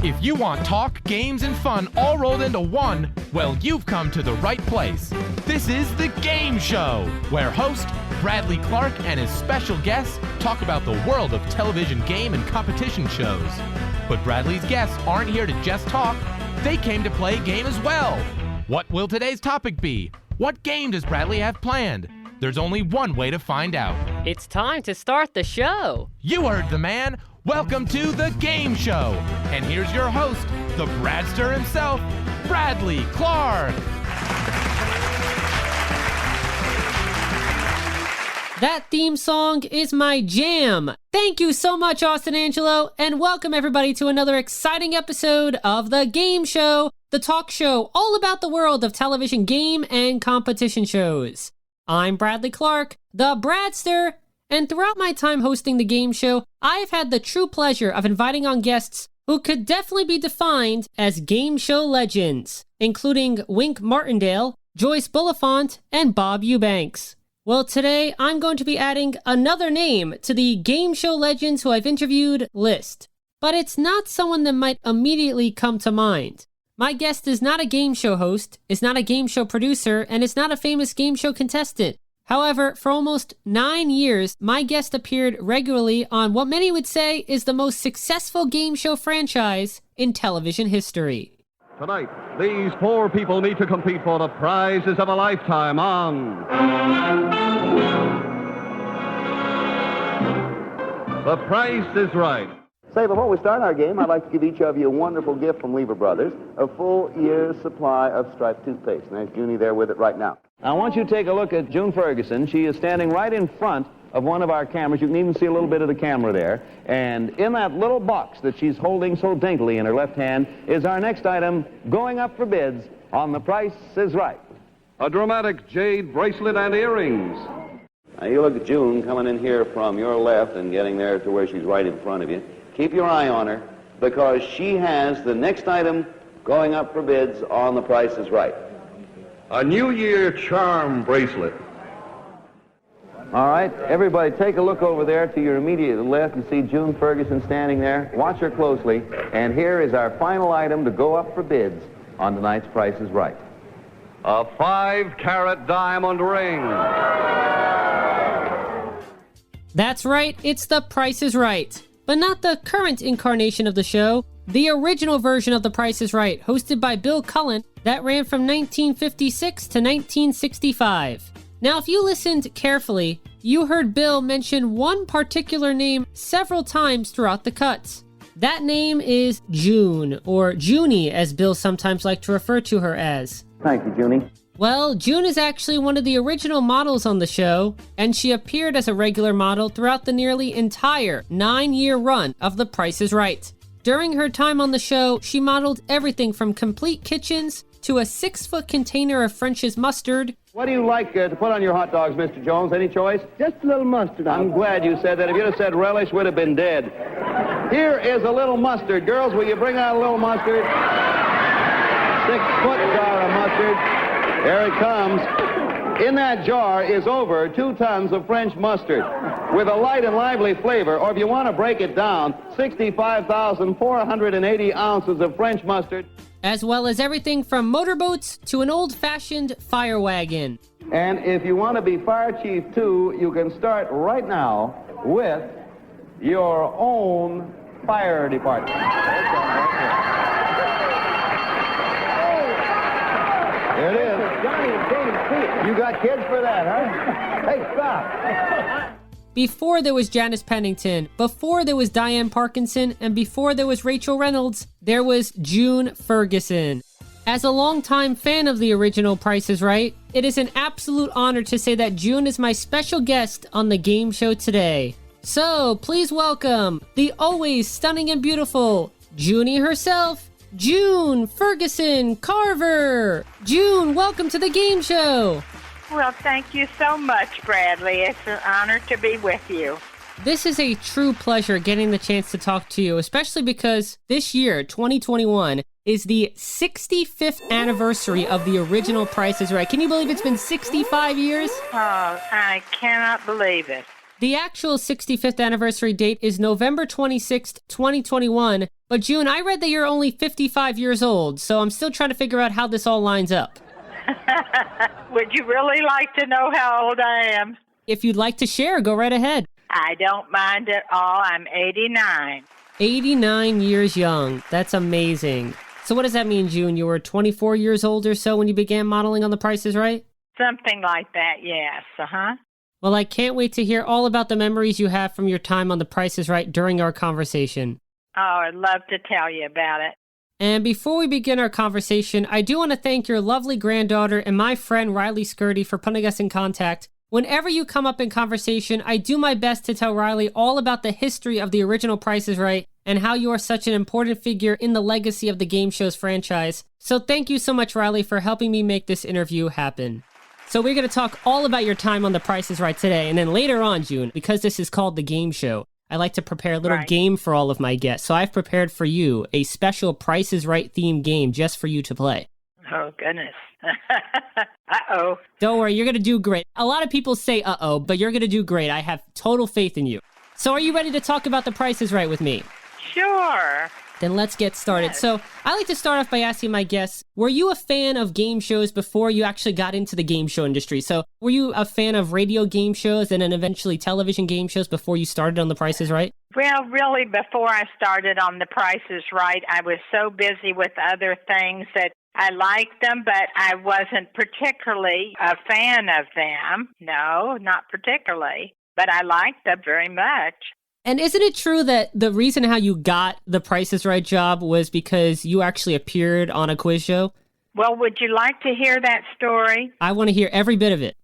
If you want talk, games, and fun all rolled into one, well, you've come to the right place. This is The Game Show, where host Bradley Clarke and his special guests talk about the world of television game and competition shows. But Bradley's guests aren't here to just talk. They came to play a game as well. What will today's topic be? What game does Bradley have planned? There's only one way to find out. It's time to start the show. You heard the man. Welcome to The Game Show. And here's your host, the Bradster himself, Bradley Clarke. That theme song is my jam. Thank you so much, Austin Angelo, and welcome everybody to another exciting episode of The Game Show, the talk show all about the world of television game and competition shows. I'm Bradley Clarke, the Bradster, and throughout my time hosting The Game Show, I've had the true pleasure of inviting on guests who could definitely be defined as game show legends, including Wink Martindale, Joyce Bulifant, and Bob Eubanks. Well, today I'm going to be adding another name to the game show legends who I've interviewed list. But it's not someone that might immediately come to mind. My guest is not a game show host, is not a game show producer, and is not a famous game show contestant. However, for almost 9 years, my guest appeared regularly on what many would say is the most successful game show franchise in television history. Tonight, these four people meet to compete for the prizes of a lifetime on The Price is Right. Say, before we start our game, I'd like to give each of you a wonderful gift from Lever Brothers, a full year's supply of striped toothpaste. And there's Junie there with it right now. I want you to take a look at June Ferguson. She is standing right in front of one of our cameras. You can even see a little bit of the camera there. And in that little box that she's holding so daintily in her left hand is our next item going up for bids on The Price is Right. A dramatic jade bracelet and earrings. Now, you look at June coming in here from your left and getting there to where she's right in front of you. Keep your eye on her, because she has the next item going up for bids on The Price is Right. A New Year charm bracelet. All right, everybody take a look over there to your immediate left. You see June Ferguson standing there. Watch her closely. And here is our final item to go up for bids on tonight's Price is Right. A 5-carat diamond ring. That's right, it's The Price is Right. But not the current incarnation of the show, the original version of The Price is Right, hosted by Bill Cullen, that ran from 1956 to 1965. Now, if you listened carefully, you heard Bill mention one particular name several times throughout the cuts. That name is June, or Junie, as Bill sometimes liked to refer to her as. Thank you, Junie. Well, June is actually one of the original models on the show, and she appeared as a regular model throughout the nearly entire 9-year run of The Price is Right. During her time on the show, she modeled everything from complete kitchens to a 6-foot container of French's mustard. What do you like to put on your hot dogs, Mr. Jones? Any choice? Just a little mustard. I'm glad you said that. If you'd have said relish, we'd have been dead. Here is a little mustard. Girls, will you bring out a little mustard? 6-foot jar of mustard. There it comes. In that jar is over 2 tons of French mustard with a light and lively flavor, or if you want to break it down, 65,480 ounces of French mustard. As well as everything from motorboats to an old-fashioned fire wagon. And if you want to be fire chief, too, you can start right now with your own fire department. There it is. You got kids for that, huh? Hey, stop. Before there was Janice Pennington, before there was Diane Parkinson, and before there was Rachel Reynolds, there was June Ferguson. As a longtime fan of the original Price is Right, it is an absolute honor to say that June is my special guest on the game show today. So, please welcome the always stunning and beautiful Junie herself, June Ferguson-Carver. June, welcome to the game show. Well, thank you so much, Bradley. It's an honor to be with you. This is a true pleasure getting the chance to talk to you, especially because this year, 2021, is the 65th anniversary of the original Price is Right. Can you believe it's been 65 years? Oh, I cannot believe it. The actual 65th anniversary date is November 26th, 2021. But June, I read that you're only 55 years old, so I'm still trying to figure out how this all lines up. Would you really like to know how old I am? If you'd like to share, go right ahead. I don't mind at all. I'm 89. 89 years young. That's amazing. So what does that mean, June? You were 24 years old or so when you began modeling on The Price is Right? Something like that, yes. Uh-huh. Well, I can't wait to hear all about the memories you have from your time on The Price is Right during our conversation. Oh, I'd love to tell you about it. And before we begin our conversation, I do want to thank your lovely granddaughter and my friend Riley Skirty for putting us in contact. Whenever you come up in conversation, I do my best to tell Riley all about the history of the original Price is Right and how you are such an important figure in the legacy of the game show's franchise. So thank you so much, Riley, for helping me make this interview happen. So we're going to talk all about your time on The Price is Right today. And then later on, June, because this is called the game show, I like to prepare a little game for all of my guests. So I've prepared for you a special Price is Right themed game just for you to play. Oh, goodness. Uh-oh. Don't worry, you're going to do great. A lot of people say uh-oh, but you're going to do great. I have total faith in you. So are you ready to talk about The Price is Right with me? Sure. Then let's get started. Yes. So I like to start off by asking my guests, were you a fan of game shows before you actually got into the game show industry? So were you a fan of radio game shows and then eventually television game shows before you started on The Price is Right? Well, really, before I started on The Price is Right, I was so busy with other things that I liked them, but I wasn't particularly a fan of them. No, not particularly. But I liked them very much. And isn't it true that the reason how you got the Price is Right job was because you actually appeared on a quiz show? Well, would you like to hear that story? I want to hear every bit of it.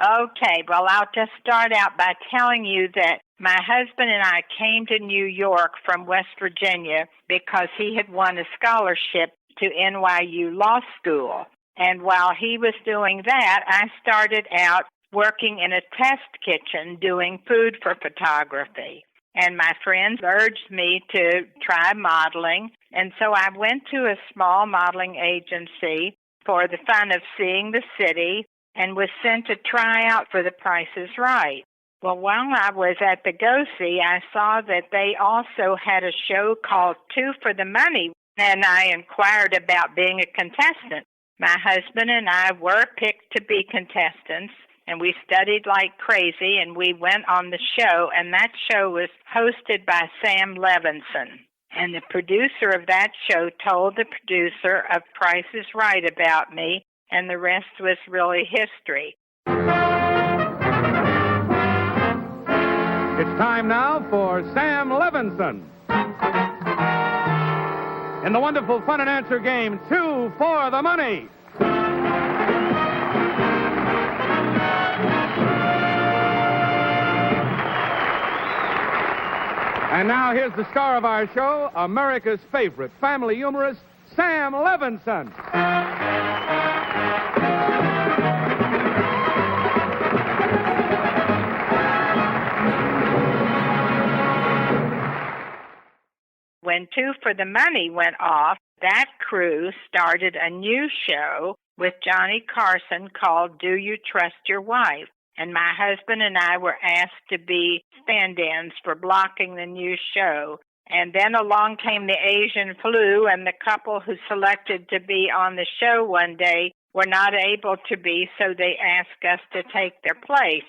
Okay, well, I'll just start out by telling you that my husband and I came to New York from West Virginia because he had won a scholarship to NYU Law School. And while he was doing that, I started out working in a test kitchen doing food for photography. And my friends urged me to try modeling. And so I went to a small modeling agency for the fun of seeing the city and was sent to try out for The Price is Right. Well, while I was at the Go-See, I saw that they also had a show called Two for the Money, and I inquired about being a contestant. My husband and I were picked to be contestants, and we studied like crazy, and we went on the show, and that show was hosted by Sam Levinson. And the producer of that show told the producer of Price is Right about me, and the rest was really history. It's time now for Sam Levinson. In the wonderful fun and answer game, Two for the Money. And now here's the star of our show, America's favorite family humorist, Sam Levinson. When Two for the Money went off, that crew started a new show with Johnny Carson called Do You Trust Your Wife? And my husband and I were asked to be stand-ins for blocking the new show. And then along came the Asian flu, and the couple who selected to be on the show one day were not able to be, so they asked us to take their place.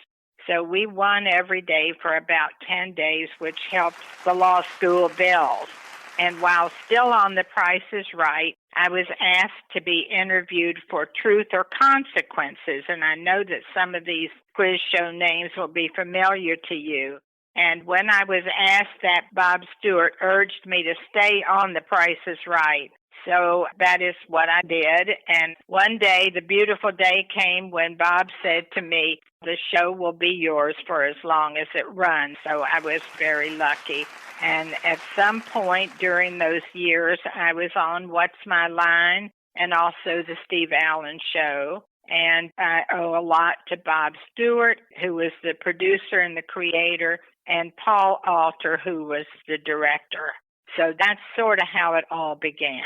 So we won every day for about 10 days, which helped the law school bills. And while still on The Price is Right, I was asked to be interviewed for Truth or Consequences. And I know that some of these quiz show names will be familiar to you. And when I was asked that, Bob Stewart urged me to stay on The Price is Right. So that is what I did. And one day, the beautiful day came when Bob said to me, the show will be yours for as long as it runs. So I was very lucky. And at some point during those years, I was on What's My Line and also the Steve Allen Show. And I owe a lot to Bob Stewart, who was the producer and the creator, and Paul Alter, who was the director. So that's sort of how it all began.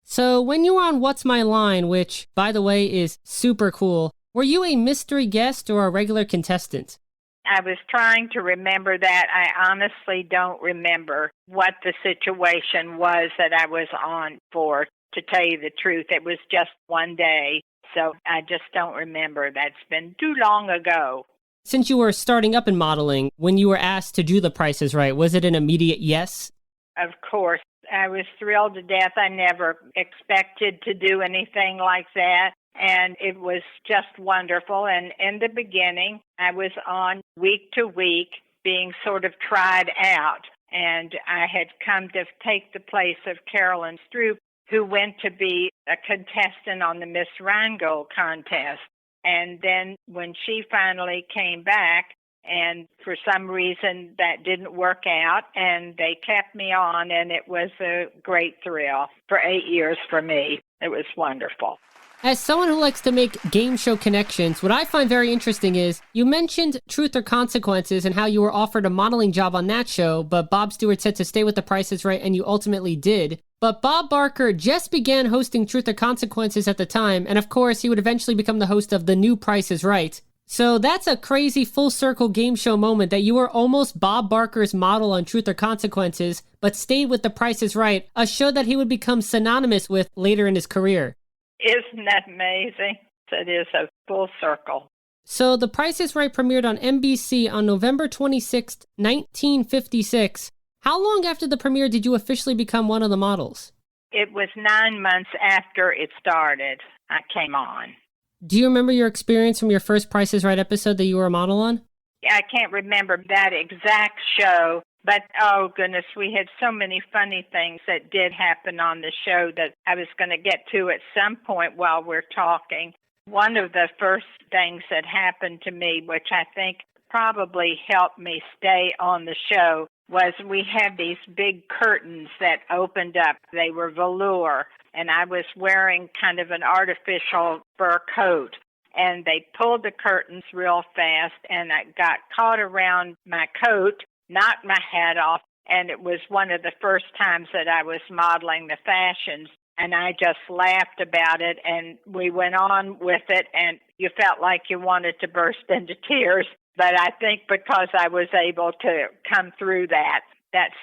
So when you were on What's My Line, which, by the way, is super cool, were you a mystery guest or a regular contestant? I was trying to remember that. I honestly don't remember what the situation was that I was on for, to tell you the truth. It was just one day, so I just don't remember. That's been too long ago. Since you were starting up in modeling, when you were asked to do The Price is Right, was it an immediate yes? Of course. I was thrilled to death. I never expected to do anything like that. And it was just wonderful. And in the beginning, I was on week to week being sort of tried out. And I had come to take the place of Carolyn Stroop, who went to be a contestant on the Miss Rheingold contest. And then when she finally came back, and for some reason that didn't work out, and they kept me on, and it was a great thrill for 8 years for me. It was wonderful. As someone who likes to make game show connections, what I find very interesting is you mentioned Truth or Consequences and how you were offered a modeling job on that show, but Bob Stewart said to stay with The Price is Right, and you ultimately did. But Bob Barker just began hosting Truth or Consequences at the time, and of course he would eventually become the host of The New Price is Right. So that's a crazy full circle game show moment that you were almost Bob Barker's model on Truth or Consequences, but stayed with The Price is Right, a show that he would become synonymous with later in his career. Isn't that amazing? It is a full circle. So The Price is Right premiered on NBC on November 26th, 1956. How long after the premiere did you officially become one of the models? It was 9 months after it started, I came on. Do you remember your experience from your first Price is Right episode that you were a model on? I can't remember that exact show, but oh goodness, we had so many funny things that did happen on the show that I was going to get to at some point while we're talking. One of the first things that happened to me, which I think probably helped me stay on the show, was we had these big curtains that opened up. They were velour, and I was wearing kind of an artificial fur coat. And they pulled the curtains real fast, and I got caught around my coat, knocked my hat off, and it was one of the first times that I was modeling the fashions. And I just laughed about it, and we went on with it, and you felt like you wanted to burst into tears. But I think because I was able to come through that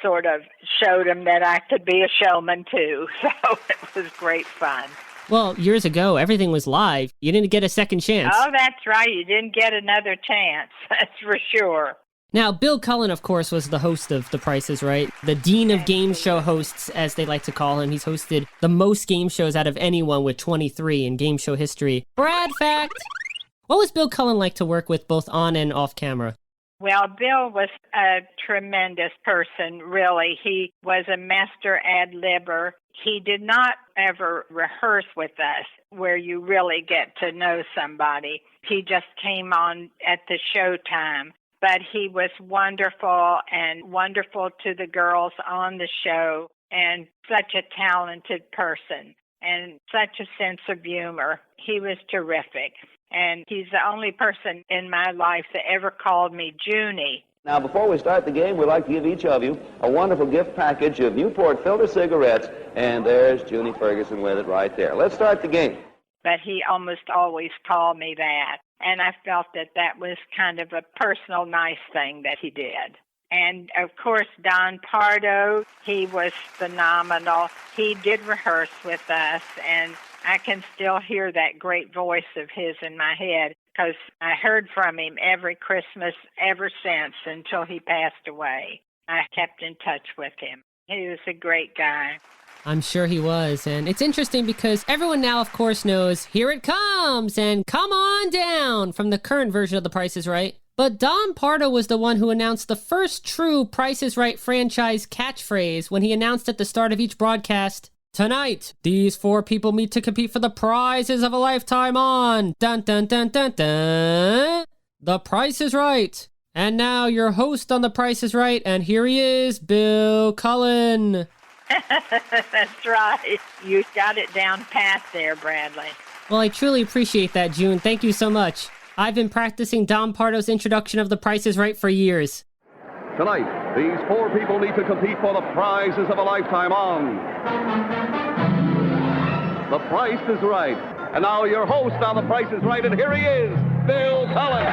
sort of showed them that I could be a showman too. So it was great fun. Well, years ago, everything was live. You didn't get a second chance. Oh, that's right. You didn't get another chance. That's for sure. Now, Bill Cullen, of course, was the host of The Price is Right, the dean of game show hosts, as they like to call him. He's hosted the most game shows out of anyone with 23 in game show history. Brad fact! What was Bill Cullen like to work with both on and off camera? Well, Bill was a tremendous person, really. He was a master ad-libber. He did not ever rehearse with us where you really get to know somebody. He just came on at the showtime. But he was wonderful and wonderful to the girls on the show, and such a talented person and such a sense of humor. He was terrific. And he's the only person in my life that ever called me Junie. Now, before we start the game, we'd like to give each of you a wonderful gift package of Newport filter cigarettes, and there's June Ferguson with it right there. Let's start the game. But he almost always called me that, and I felt that was kind of a personal, nice thing that he did. And, of course, Don Pardo, he was phenomenal. He did rehearse with us, and I can still hear that great voice of his in my head because I heard from him every Christmas ever since until he passed away. I kept in touch with him. He was a great guy. I'm sure he was. And it's interesting because everyone now, of course, knows Here It Comes and Come On Down from the current version of The Price is Right. But Don Pardo was the one who announced the first true Price is Right franchise catchphrase when he announced at the start of each broadcast, "Tonight, these four people meet to compete for the prizes of a lifetime on dun dun dun dun dun, The Price is Right." And now your host on The Price is Right, and here he is, Bill Cullen. That's right. You got it down pat there, Bradley. Well, I truly appreciate that, June. Thank you so much. I've been practicing Don Pardo's introduction of The Price is Right for years. Tonight, these four people need to compete for the prizes of a lifetime on The Price is Right. And now your host on The Price is Right, and here he is, Bill Cullen.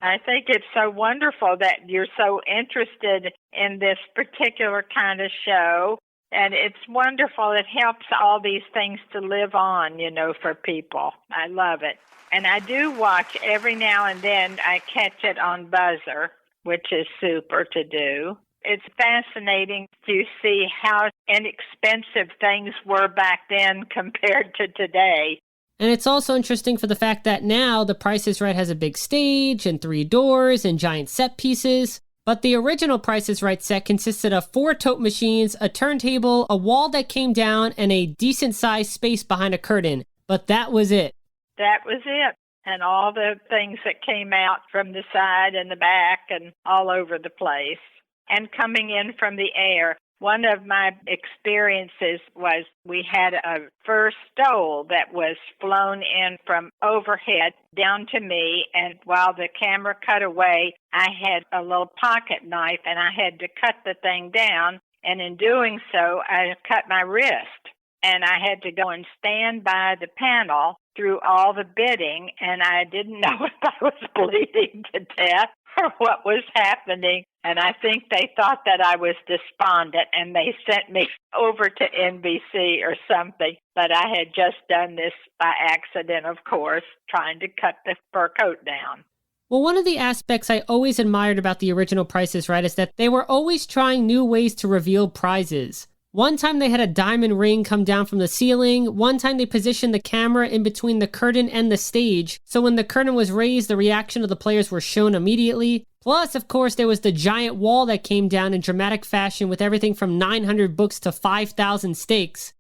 I think it's so wonderful that you're so interested in this particular kind of show. And it's wonderful. It helps all these things to live on, for people. I love it. And I do watch every now and then. I catch it on Buzzer, which is super to do. It's fascinating to see how inexpensive things were back then compared to today. And it's also interesting for the fact that now The Price is Right has a big stage and 3 doors and giant set pieces. But the original Price is Right set consisted of 4 tote machines, a turntable, a wall that came down, and a decent-sized space behind a curtain. But that was it. That was it. And all the things that came out from the side and the back and all over the place. And coming in from the air. One of my experiences was we had a fur stole that was flown in from overhead down to me, and while the camera cut away, I had a little pocket knife, and I had to cut the thing down, and in doing so, I cut my wrist, and I had to go and stand by the panel through all the bidding, and I didn't know if I was bleeding to death or what was happening. And I think they thought that I was despondent, and they sent me over to NBC or something. But I had just done this by accident, of course, trying to cut the fur coat down. Well, one of the aspects I always admired about the original Price is Right is that they were always trying new ways to reveal prizes. One time they had a diamond ring come down from the ceiling. One time they positioned the camera in between the curtain and the stage, so when the curtain was raised, the reaction of the players were shown immediately. Plus, of course, there was the giant wall that came down in dramatic fashion with everything from 900 books to 5,000 steaks.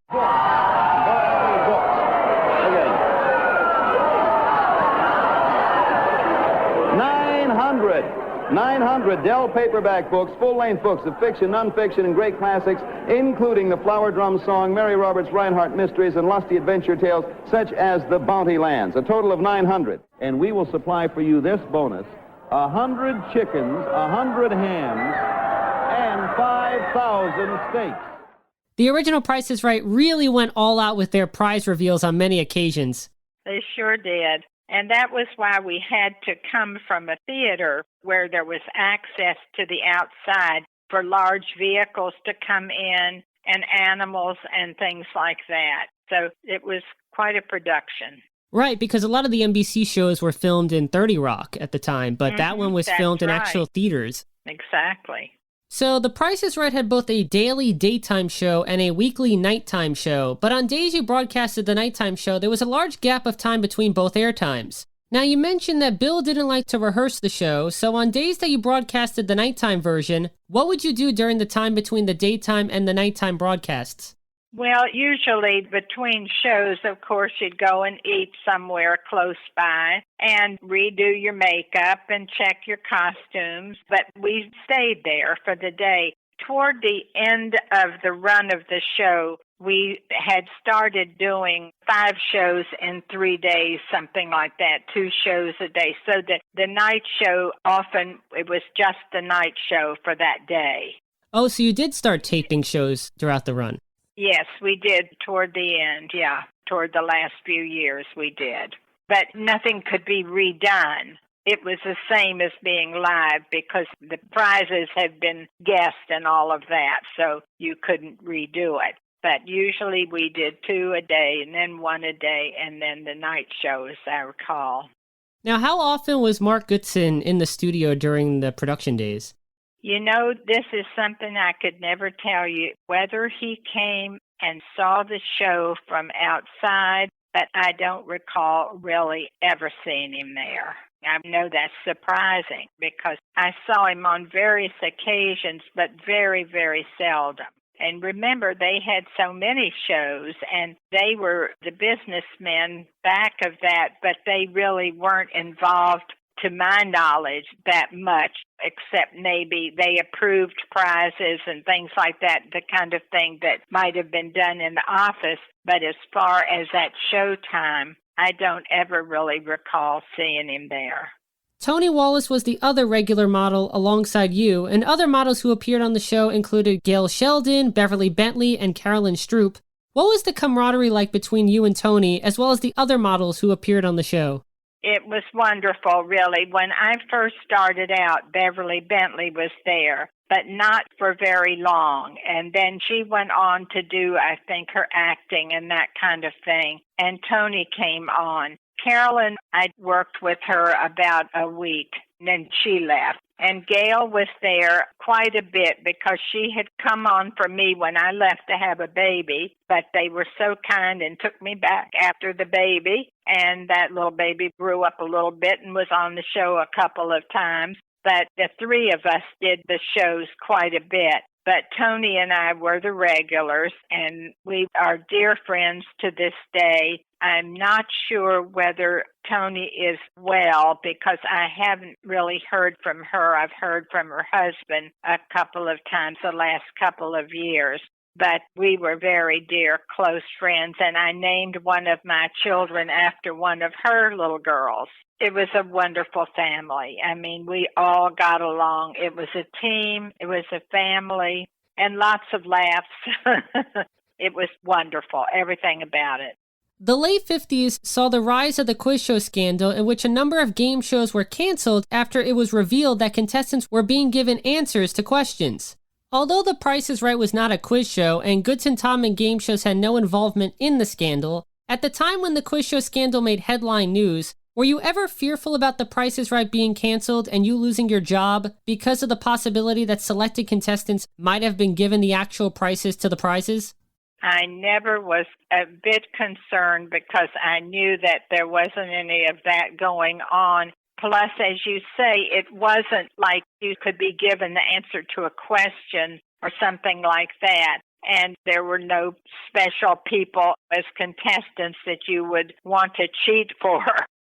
900 Dell paperback books, full-length books of fiction, non-fiction, and great classics, including the Flower Drum Song, Mary Roberts' Reinhardt Mysteries, and lusty adventure tales such as The Bounty Lands, a total of 900. And we will supply for you this bonus: 100 chickens, 100 hams, and 5,000 steaks. The original Price is Right really went all out with their prize reveals on many occasions. They sure did. And that was why we had to come from a theater where there was access to the outside for large vehicles to come in and animals and things like that. So it was quite a production. Right, because a lot of the NBC shows were filmed in 30 Rock at the time, but that one was filmed in actual theaters. Exactly. So The Price is Right had both a daily daytime show and a weekly nighttime show, but on days you broadcasted the nighttime show, there was a large gap of time between both airtimes. Now, you mentioned that Bill didn't like to rehearse the show, so on days that you broadcasted the nighttime version, what would you do during the time between the daytime and the nighttime broadcasts? Well, usually between shows, of course, you'd go and eat somewhere close by and redo your makeup and check your costumes. But we stayed there for the day. Toward the end of the run of the show, we had started doing 5 shows in 3 days, something like that, 2 shows a day. So that the night show, often it was just the night show for that day. Oh, so you did start taping shows throughout the run? Yes, we did toward the end, yeah. Toward the last few years, we did. But nothing could be redone. It was the same as being live because the prizes had been guessed and all of that, so you couldn't redo it. But usually we did 2 a day and then 1 a day and then the night show, as I recall. Now, how often was Mark Goodson in the studio during the production days? You know, this is something I could never tell you, whether he came and saw the show from outside, but I don't recall really ever seeing him there. I know that's surprising because I saw him on various occasions, but very, very seldom. And remember, they had so many shows, and they were the businessmen back of that, but they really weren't involved, to my knowledge, that much, except maybe they approved prizes and things like that, the kind of thing that might have been done in the office. But as far as that showtime, I don't ever really recall seeing him there. Tony Wallace was the other regular model alongside you, and other models who appeared on the show included Gail Sheldon, Beverly Bentley, and Carolyn Stroop. What was the camaraderie like between you and Tony, as well as the other models who appeared on the show? It was wonderful, really. When I first started out, Beverly Bentley was there, but not for very long. And then she went on to do, I think, her acting and that kind of thing. And Tony came on. Carolyn, I worked with her about a week, and then she left. And Gail was there quite a bit because she had come on for me when I left to have a baby, but they were so kind and took me back after the baby, and that little baby grew up a little bit and was on the show a couple of times. But the three of us did the shows quite a bit. But Tony and I were the regulars, and we are dear friends to this day. I'm not sure whether Tony is well because I haven't really heard from her. I've heard from her husband a couple of times the last couple of years. But we were very dear, close friends, and I named one of my children after one of her little girls. It was a wonderful family. I mean, we all got along. It was a team. It was a family, and lots of laughs. It was wonderful, everything about it. The late 50s saw the rise of the quiz show scandal, in which a number of game shows were canceled after it was revealed that contestants were being given answers to questions. Although The Price is Right was not a quiz show and Good and Tom and game shows had no involvement in the scandal, at the time when the quiz show scandal made headline news, were you ever fearful about The Price is Right being canceled and you losing your job because of the possibility that selected contestants might have been given the actual prices to the prizes? I never was a bit concerned because I knew that there wasn't any of that going on. Plus, as you say, it wasn't like you could be given the answer to a question or something like that. And there were no special people as contestants that you would want to cheat for.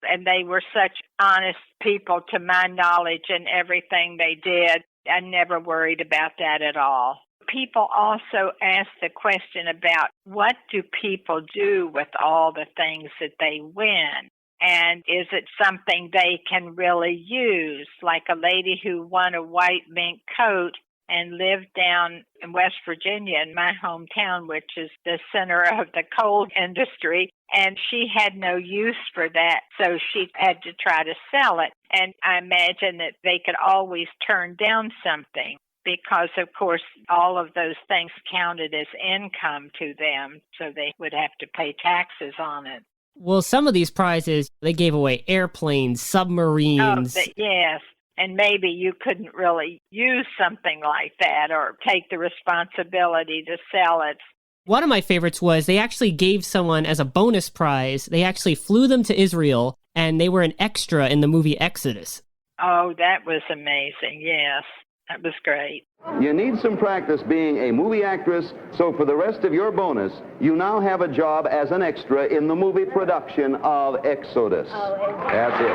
And they were such honest people to my knowledge and everything they did. I never worried about that at all. People also ask the question about what do people do with all the things that they win? And is it something they can really use? Like a lady who won a white mink coat and lived down in West Virginia, in my hometown, which is the center of the coal industry. And she had no use for that, so she had to try to sell it. And I imagine that they could always turn down something because, of course, all of those things counted as income to them, so they would have to pay taxes on it. Well, some of these prizes, they gave away airplanes, submarines. Yes, and maybe you couldn't really use something like that or take the responsibility to sell it. One of my favorites was they actually gave someone as a bonus prize, they actually flew them to Israel, and they were an extra in the movie Exodus. Oh, that was amazing, yes. That was great. You need some practice being a movie actress, so for the rest of your bonus, you now have a job as an extra in the movie production of Exodus. That's it.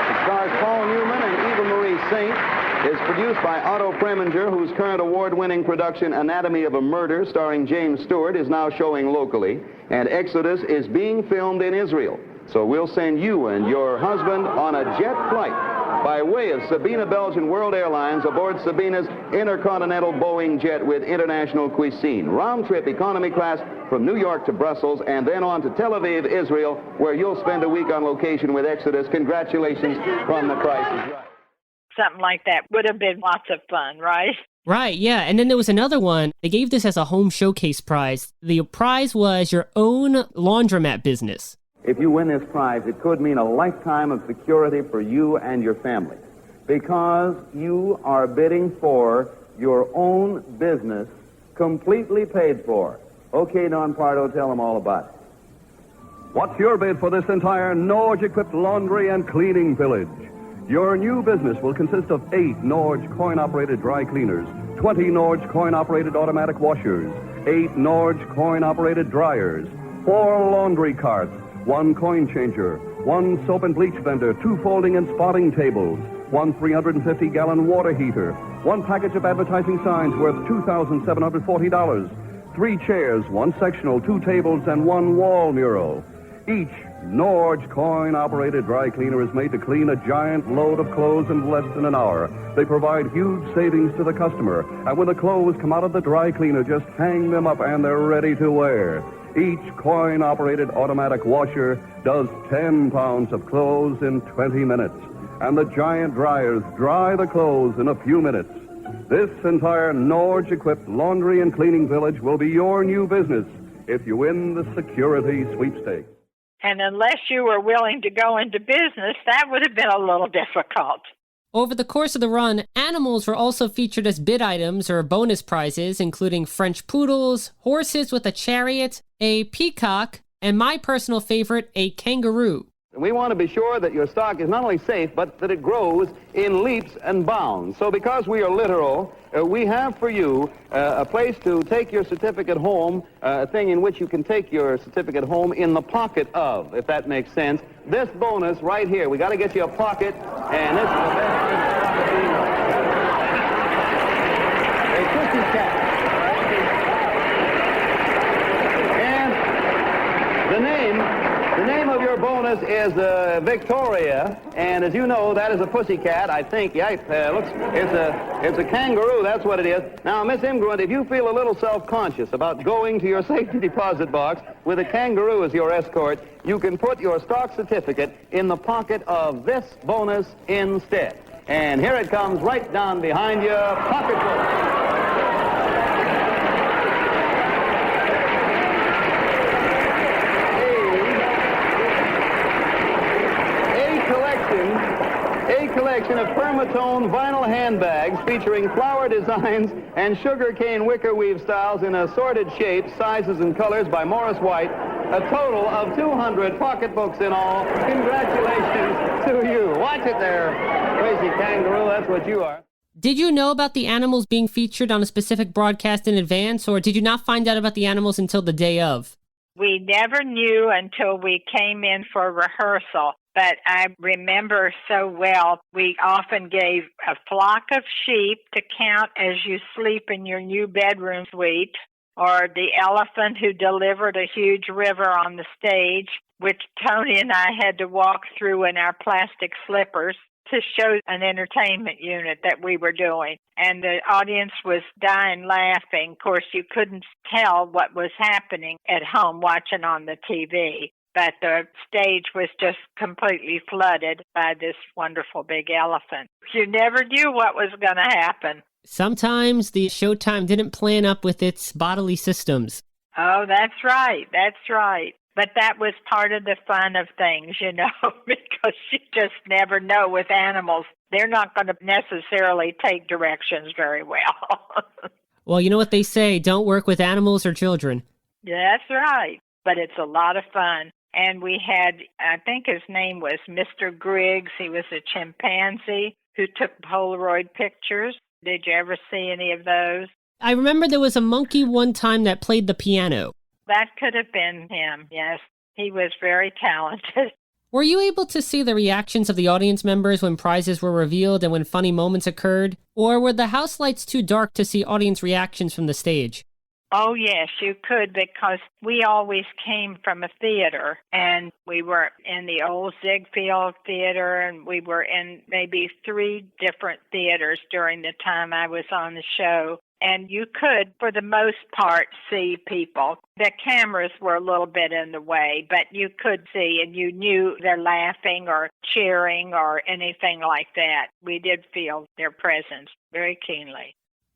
It stars Paul Newman and Eva Marie Saint. Is produced by Otto Preminger, whose current award-winning production Anatomy of a Murder, starring James Stewart, is now showing locally. And Exodus is being filmed in Israel. So we'll send you and your husband on a jet flight by way of Sabina Belgian World Airlines aboard Sabina's intercontinental Boeing jet with international cuisine. Round-trip economy class from New York to Brussels and then on to Tel Aviv, Israel, where you'll spend a week on location with Exodus. Congratulations from The Price is Right. Something like that would have been lots of fun, right? Right, yeah. And then there was another one. They gave this as a home showcase prize. The prize was your own laundromat business. If you win this prize, it could mean a lifetime of security for you and your family, because you are bidding for your own business, completely paid for. Okay, Don Pardo, tell them all about it. What's your bid for this entire Norge-equipped laundry and cleaning village? Your new business will consist of 8 Norge coin-operated dry cleaners, 20 Norge coin-operated automatic washers, 8 Norge coin-operated dryers, 4 laundry carts, 1 coin changer, 1 soap and bleach vendor, 2 folding and spotting tables, 1 350-gallon water heater, 1 package of advertising signs worth $2,740, 3 chairs, 1 sectional, 2 tables, and 1 wall mural. Each Norge coin-operated dry cleaner is made to clean a giant load of clothes in less than an hour. They provide huge savings to the customer, and when the clothes come out of the dry cleaner, just hang them up and they're ready to wear. Each coin-operated automatic washer does 10 pounds of clothes in 20 minutes, and the giant dryers dry the clothes in a few minutes. This entire Norge-equipped laundry and cleaning village will be your new business if you win the security sweepstakes. And unless you were willing to go into business, that would have been a little difficult. Over the course of the run, animals were also featured as bid items or bonus prizes, including French poodles, horses with a chariot, a peacock, and my personal favorite, a kangaroo. We want to be sure that your stock is not only safe, but that it grows in leaps and bounds. So because we are literal, we have for you a place to take your certificate home, a thing in which you can take your certificate home in the pocket of, if that makes sense. This bonus right here, we got to get you a pocket, and this is the best thing. A pussy cat. And the name of your bonus is Victoria, and as you know, that is a pussy cat, I think. Yeah, it's a kangaroo, that's what it is. Now, Miss Imgrunt, if you feel a little self-conscious about going to your safety deposit box with a kangaroo as your escort, you can put your stock certificate in the pocket of this bonus instead. And here it comes right down behind you, pocketbook. A collection of permatone vinyl handbags featuring flower designs and sugarcane wicker weave styles in assorted shapes, sizes, and colors by Morris White. A total of 200 pocketbooks in all. Congratulations to you. Watch it there, crazy kangaroo. That's what you are. Did you know about the animals being featured on a specific broadcast in advance, or did you not find out about the animals until the day of? We never knew until we came in for rehearsal. But I remember so well, we often gave a flock of sheep to count as you sleep in your new bedroom suite, or the elephant who delivered a huge river on the stage, which Tony and I had to walk through in our plastic slippers to show an entertainment unit that we were doing. And the audience was dying laughing. Of course, you couldn't tell what was happening at home watching on the TV. But the stage was just completely flooded by this wonderful big elephant. You never knew what was going to happen. Sometimes the Showtime didn't plan up with its bodily systems. Oh, that's right. That's right. But that was part of the fun of things, you know, because you just never know with animals. They're not going to necessarily take directions very well. Well, you know what they say, don't work with animals or children. That's right. But it's a lot of fun. And we had, I think his name was Mr. Griggs. He was a chimpanzee who took Polaroid pictures. Did you ever see any of those? I remember there was a monkey one time that played the piano. That could have been him, yes. He was very talented. Were you able to see the reactions of the audience members when prizes were revealed and when funny moments occurred? Or were the house lights too dark to see audience reactions from the stage? Oh, yes, you could, because we always came from a theater, and we were in the old Ziegfeld Theater, and we were in maybe 3 different theaters during the time I was on the show. And you could, for the most part, see people. The cameras were a little bit in the way, but you could see, and you knew they're laughing or cheering or anything like that. We did feel their presence very keenly.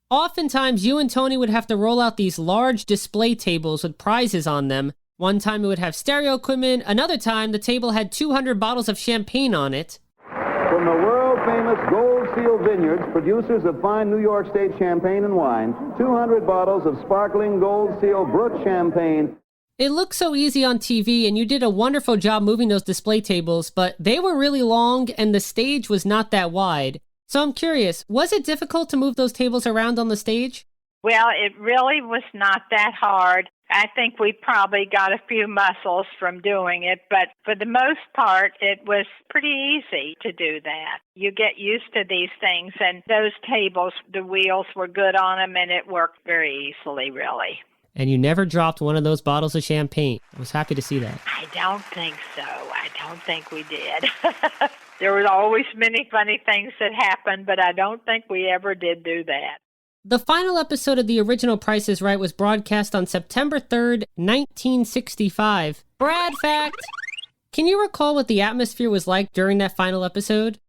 Oftentimes, you and Tony would have to roll out these large display tables with prizes on them. One time it would have stereo equipment, another time the table had 200 bottles of champagne on it. From the world-famous Gold Seal Vineyards, producers of fine New York State champagne and wine, 200 bottles of sparkling Gold Seal Brut champagne. It looked so easy on TV, and you did a wonderful job moving those display tables, but they were really long and the stage was not that wide. So I'm curious, was it difficult to move those tables around on the stage? Well, it really was not that hard. I think we probably got a few muscles from doing it, but for the most part, it was pretty easy to do that. You get used to these things, and those tables, the wheels were good on them, and it worked very easily, really. And you never dropped one of those bottles of champagne. I was happy to see that. I don't think so. I don't think we did. There were always many funny things that happened, but I don't think we ever did do that. The final episode of the original Price is Right was broadcast on September 3rd, 1965. Brad fact! Can you recall what the atmosphere was like during that final episode?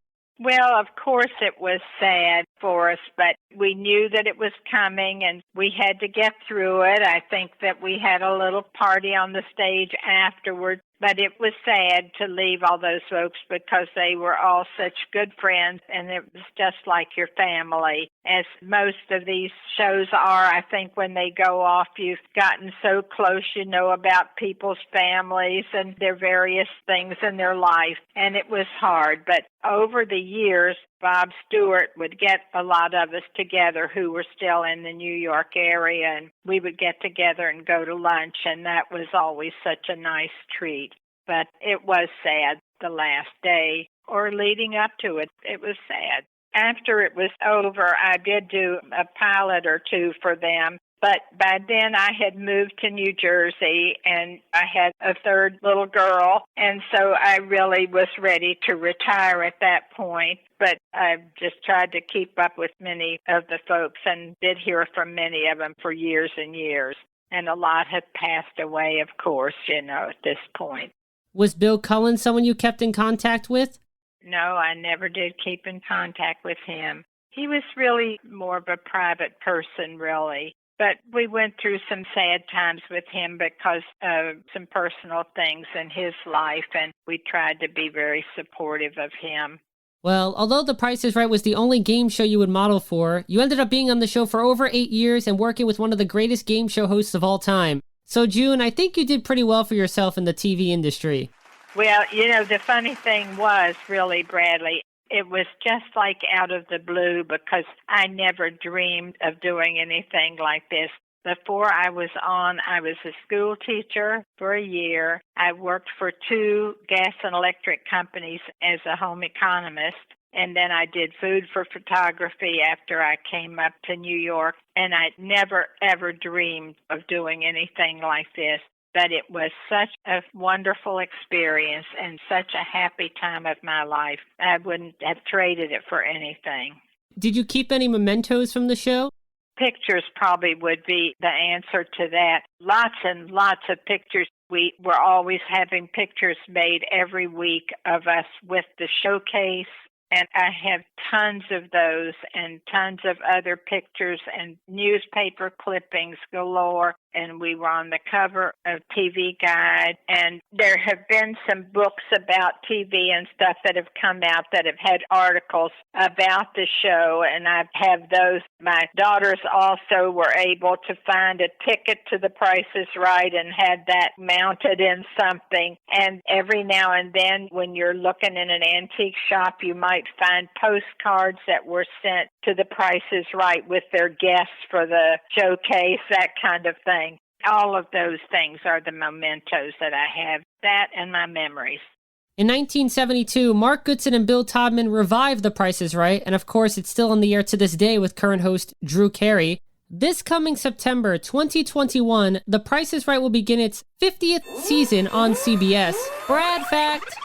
Well, of course it was sad for us, but we knew that it was coming and we had to get through it. I think that we had a little party on the stage afterwards, but it was sad to leave all those folks because they were all such good friends and it was just like your family. As most of these shows are, I think when they go off, you've gotten so close, you know about people's families and their various things in their life, and it was hard. But over the years, Bob Stewart would get a lot of us together who were still in the New York area, and we would get together and go to lunch, and that was always such a nice treat. But it was sad the last day, or leading up to it. It was sad. After it was over, I did do a pilot or two for them. But by then I had moved to New Jersey and I had a third little girl. And so I really was ready to retire at that point. But I just tried to keep up with many of the folks and did hear from many of them for years and years. And a lot had passed away, of course, at this point. Was Bill Cullen someone you kept in contact with? No, I never did keep in contact with him. He was really more of a private person, really. But we went through some sad times with him because of some personal things in his life, and we tried to be very supportive of him. Well, although The Price is Right was the only game show you would model for, you ended up being on the show for over 8 years and working with one of the greatest game show hosts of all time. So, June, I think you did pretty well for yourself in the TV industry. Well, the funny thing was, really, Bradley, it was just like out of the blue because I never dreamed of doing anything like this. Before I was on, I was a school teacher for a year. I worked for 2 gas and electric companies as a home economist. And then I did food for photography after I came up to New York. And I never, ever dreamed of doing anything like this. But it was such a wonderful experience and such a happy time of my life. I wouldn't have traded it for anything. Did you keep any mementos from the show? Pictures probably would be the answer to that. Lots and lots of pictures. We were always having pictures made every week of us with the showcase. And I have tons of those and tons of other pictures and newspaper clippings galore. And we were on the cover of TV Guide. And there have been some books about TV and stuff that have come out that have had articles about the show. And I have those. My daughters also were able to find a ticket to The Price is Right and had that mounted in something. And every now and then when you're looking in an antique shop, you might find postcards that were sent to The Price is Right with their guests for the showcase, that kind of thing. All of those things are the mementos that I have, that and my memories. In 1972, Mark Goodson and Bill Todman revived The Price is Right, and of course it's still on the air to this day with current host Drew Carey. This coming September 2021, The Price is Right will begin its 50th season on CBS. Brad fact!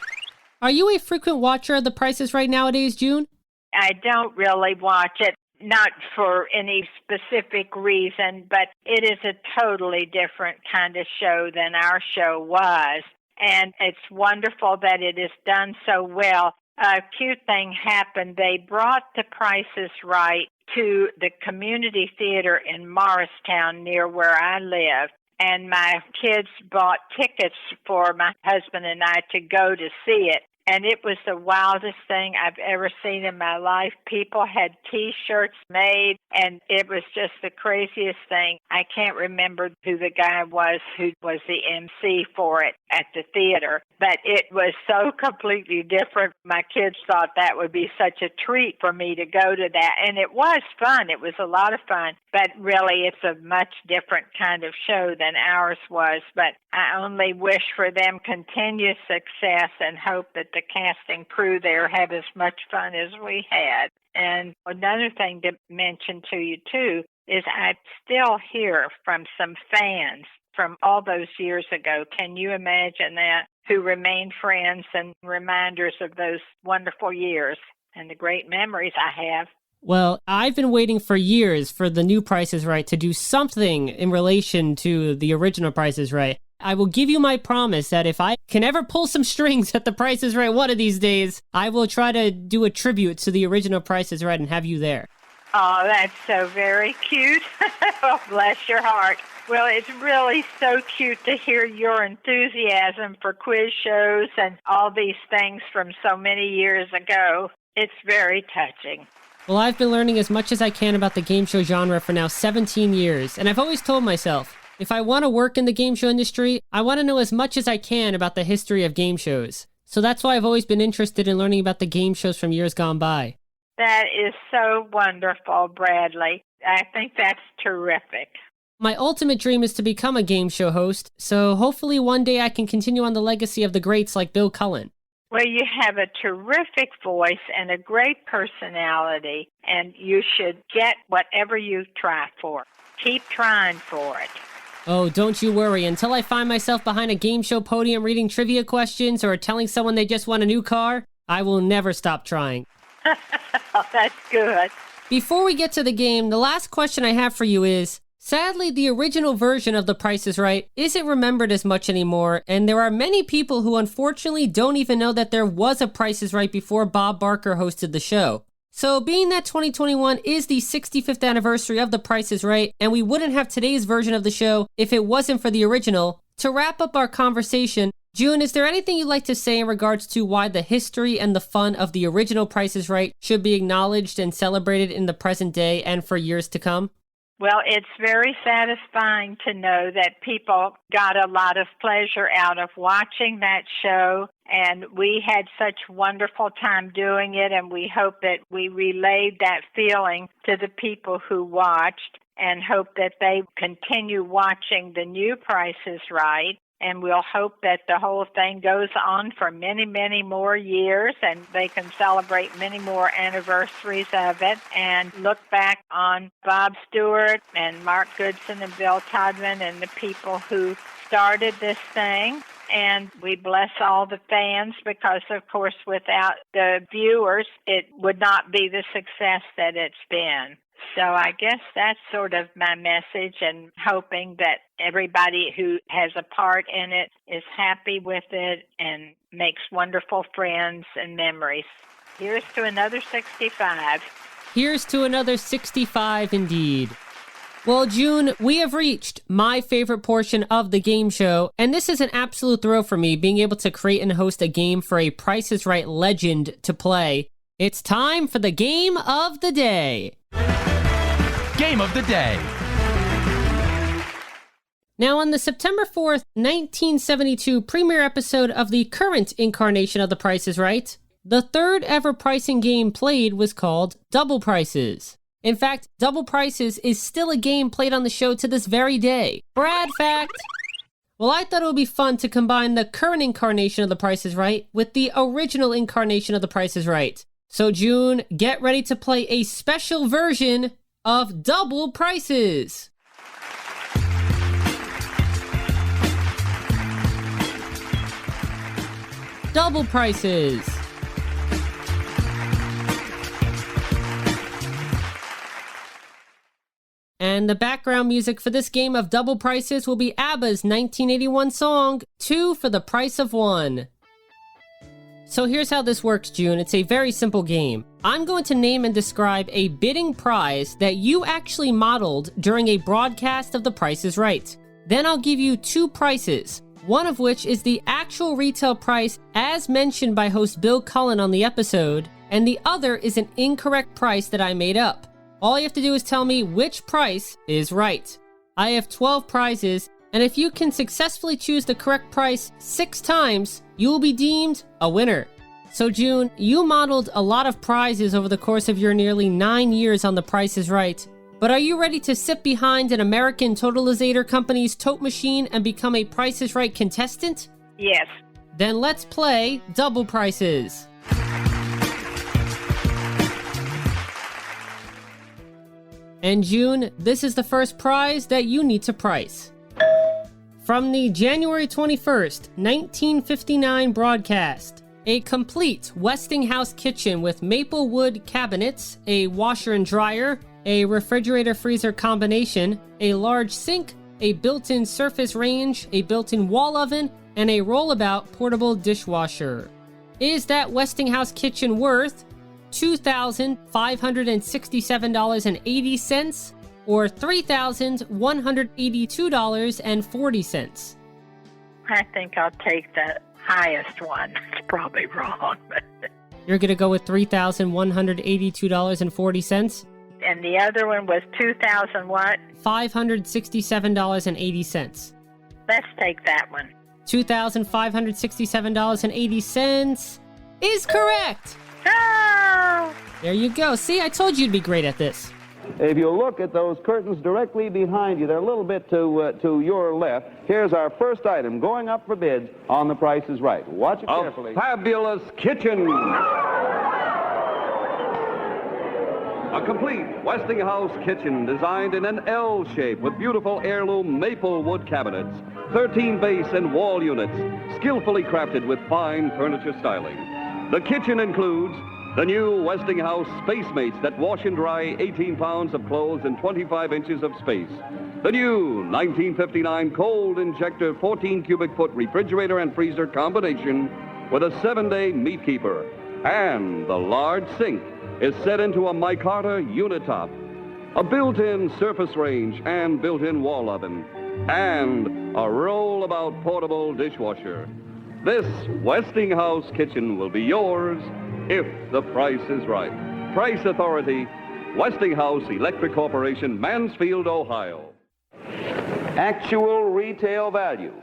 Are you a frequent watcher of The Price is Right nowadays, June? I don't really watch it, not for any specific reason, but it is a totally different kind of show than our show was. And it's wonderful that it is done so well. A cute thing happened. They brought The Price is Right to the community theater in Morristown near where I live. And my kids bought tickets for my husband and I to go to see it. And it was the wildest thing I've ever seen in my life. People had T-shirts made, and it was just the craziest thing. I can't remember who the guy was who was the MC for it at the theater, but it was so completely different. My kids thought that would be such a treat for me to go to that, and it was fun. It was a lot of fun, but really it's a much different kind of show than ours was. But I only wish for them continued success and hope that the cast and crew there have as much fun as we had. And another thing to mention to you, too, is I still hear from some fans from all those years ago. Can you imagine that? Who remain friends and reminders of those wonderful years and the great memories I have. Well, I've been waiting for years for the new Price is Right to do something in relation to the original Price is Right. I will give you my promise that if I can ever pull some strings at the Price is Right one of these days, I will try to do a tribute to the original Price is Right and have you there. Oh, that's so very cute. Oh, bless your heart. Well, it's really so cute to hear your enthusiasm for quiz shows and all these things from so many years ago. It's very touching. Well, I've been learning as much as I can about the game show genre for now 17 years, and I've always told myself, if I want to work in the game show industry, I want to know as much as I can about the history of game shows. So that's why I've always been interested in learning about the game shows from years gone by. That is so wonderful, Bradley. I think that's terrific. My ultimate dream is to become a game show host, so hopefully one day I can continue on the legacy of the greats like Bill Cullen. Well, you have a terrific voice and a great personality, and you should get whatever you try for. Keep trying for it. Oh, don't you worry. Until I find myself behind a game show podium reading trivia questions or telling someone they just won a new car, I will never stop trying. Oh, that's good. Before we get to the game, the last question I have for you is, sadly, the original version of The Price is Right isn't remembered as much anymore, and there are many people who unfortunately don't even know that there was a Price is Right before Bob Barker hosted the show. So being that 2021 is the 65th anniversary of The Price is Right, and we wouldn't have today's version of the show if it wasn't for the original, to wrap up our conversation, June, is there anything you'd like to say in regards to why the history and the fun of the original Price is Right should be acknowledged and celebrated in the present day and for years to come? Well, it's very satisfying to know that people got a lot of pleasure out of watching that show, and we had such wonderful time doing it, and we hope that we relayed that feeling to the people who watched and hope that they continue watching the new Price is Right. And we'll hope that the whole thing goes on for many, many more years and they can celebrate many more anniversaries of it and look back on Bob Stewart and Mark Goodson and Bill Todman and the people who started this thing. And we bless all the fans because, of course, without the viewers, it would not be the success that it's been. So I guess that's sort of my message, and hoping that everybody who has a part in it is happy with it and makes wonderful friends and memories. Here's to another 65. Here's to another 65 indeed. Well, June, we have reached my favorite portion of the game show, and this is an absolute thrill for me, being able to create and host a game for a Price is Right legend to play. It's time for the Game of the Day. Game of the Day. Now, on the September 4th, 1972 premiere episode of the current incarnation of The Price is Right, the third ever pricing game played was called Double Prices. In fact, Double Prices is still a game played on the show to this very day. Brad fact! Well, I thought it would be fun to combine the current incarnation of The Price is Right with the original incarnation of The Price is Right. So June, get ready to play a special version of Double Prices. Double Prices. And the background music for this game of Double Prices will be ABBA's 1981 song, 2 for the Price of 1. So here's how this works, June. It's a very simple game. I'm going to name and describe a bidding prize that you actually modeled during a broadcast of The Price is Right. Then I'll give you 2 prices, one of which is the actual retail price as mentioned by host Bill Cullen on the episode, and the other is an incorrect price that I made up. All you have to do is tell me which price is right. I have 12 prizes, and if you can successfully choose the correct price 6 times, you will be deemed a winner. So June, you modeled a lot of prizes over the course of your nearly 9 years on The Price is Right. But are you ready to sit behind an American Totalizator company's tote machine and become a Price is Right contestant? Yes. Then let's play Double Prices. And June, this is the first prize that you need to price. From the January 21st, 1959 broadcast, A complete Westinghouse kitchen with maple wood cabinets, a washer and dryer, a refrigerator-freezer combination, a large sink, a built-in surface range, a built-in wall oven, and a rollabout portable dishwasher. Is that Westinghouse kitchen worth $2,567.80 or $3,182.40? I think I'll take the highest one. It's probably wrong, but... You're going to go with $3,182.40? And the other one was $2,000 what? $567.80. Let's take that one. $2,567.80 is correct! Oh! There you go. See, I told you you'd be great at this. If you look at those curtains directly behind you, they're a little bit to your left. Here's our first item going up for bids on The Price is Right. Watch it carefully. A fabulous kitchen. A complete Westinghouse kitchen designed in an L shape with beautiful heirloom maple wood cabinets, 13 base and wall units, skillfully crafted with fine furniture styling. The kitchen includes the new Westinghouse Space Mates that wash and dry 18 pounds of clothes in 25 inches of space. The new 1959 cold injector 14 cubic foot refrigerator and freezer combination with a 7-day meat keeper. And the large sink is set into a micarta unitop, a built-in surface range and built-in wall oven, and a rollabout portable dishwasher. This Westinghouse kitchen will be yours if the price is right. Price Authority, Westinghouse Electric Corporation, Mansfield, Ohio. Actual retail value,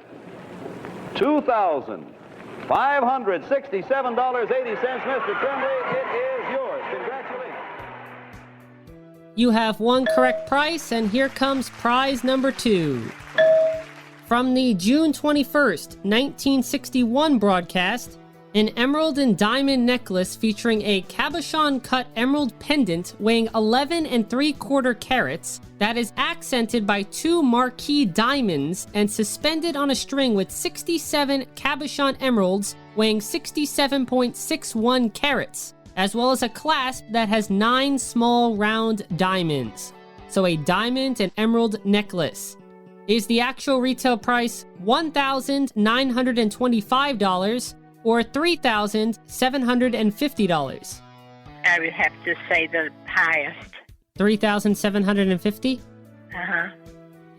$2,567.80. Mr. Trimley, it is yours. Congratulations. You have one correct price, and here comes prize number 2. From the June 21st, 1961 broadcast, an emerald and diamond necklace featuring a cabochon-cut emerald pendant weighing 11 3/4 carats that is accented by 2 marquee diamonds and suspended on a string with 67 cabochon emeralds weighing 67.61 carats, as well as a clasp that has 9 small round diamonds. So a diamond and emerald necklace. Is the actual retail price $1,925 or $3,750? I would have to say the highest. $3,750? Uh-huh.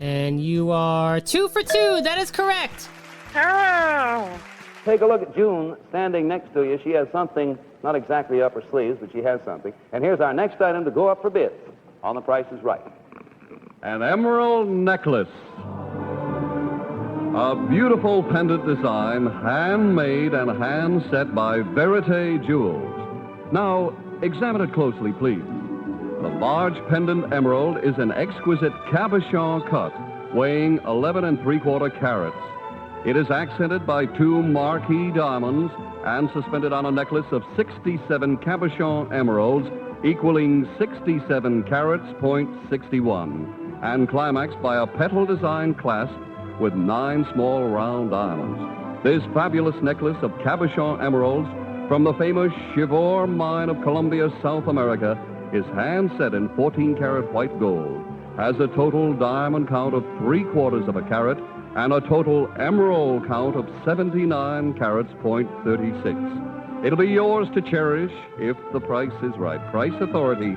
And you are 2 for 2. That is correct. Oh! Take a look at June standing next to you. She has something, not exactly up her sleeves, but she has something. And here's our next item to go up for bids on The Price is Right. An emerald necklace. A beautiful pendant design, handmade and hand set by Verite Jewels. Now, examine it closely, please. The large pendant emerald is an exquisite cabochon cut, weighing 11 3/4 carats. It is accented by 2 marquee diamonds and suspended on a necklace of 67 cabochon emeralds, equaling 67 carats, .61, and climaxed by a petal design clasp with 9 small round diamonds. This fabulous necklace of cabochon emeralds from the famous Chivor mine of Colombia, South America, is hand set in 14-karat white gold, has a total diamond count of 3/4 of a carat, and a total emerald count of 79 carats, .36. It'll be yours to cherish if the price is right. Price Authority,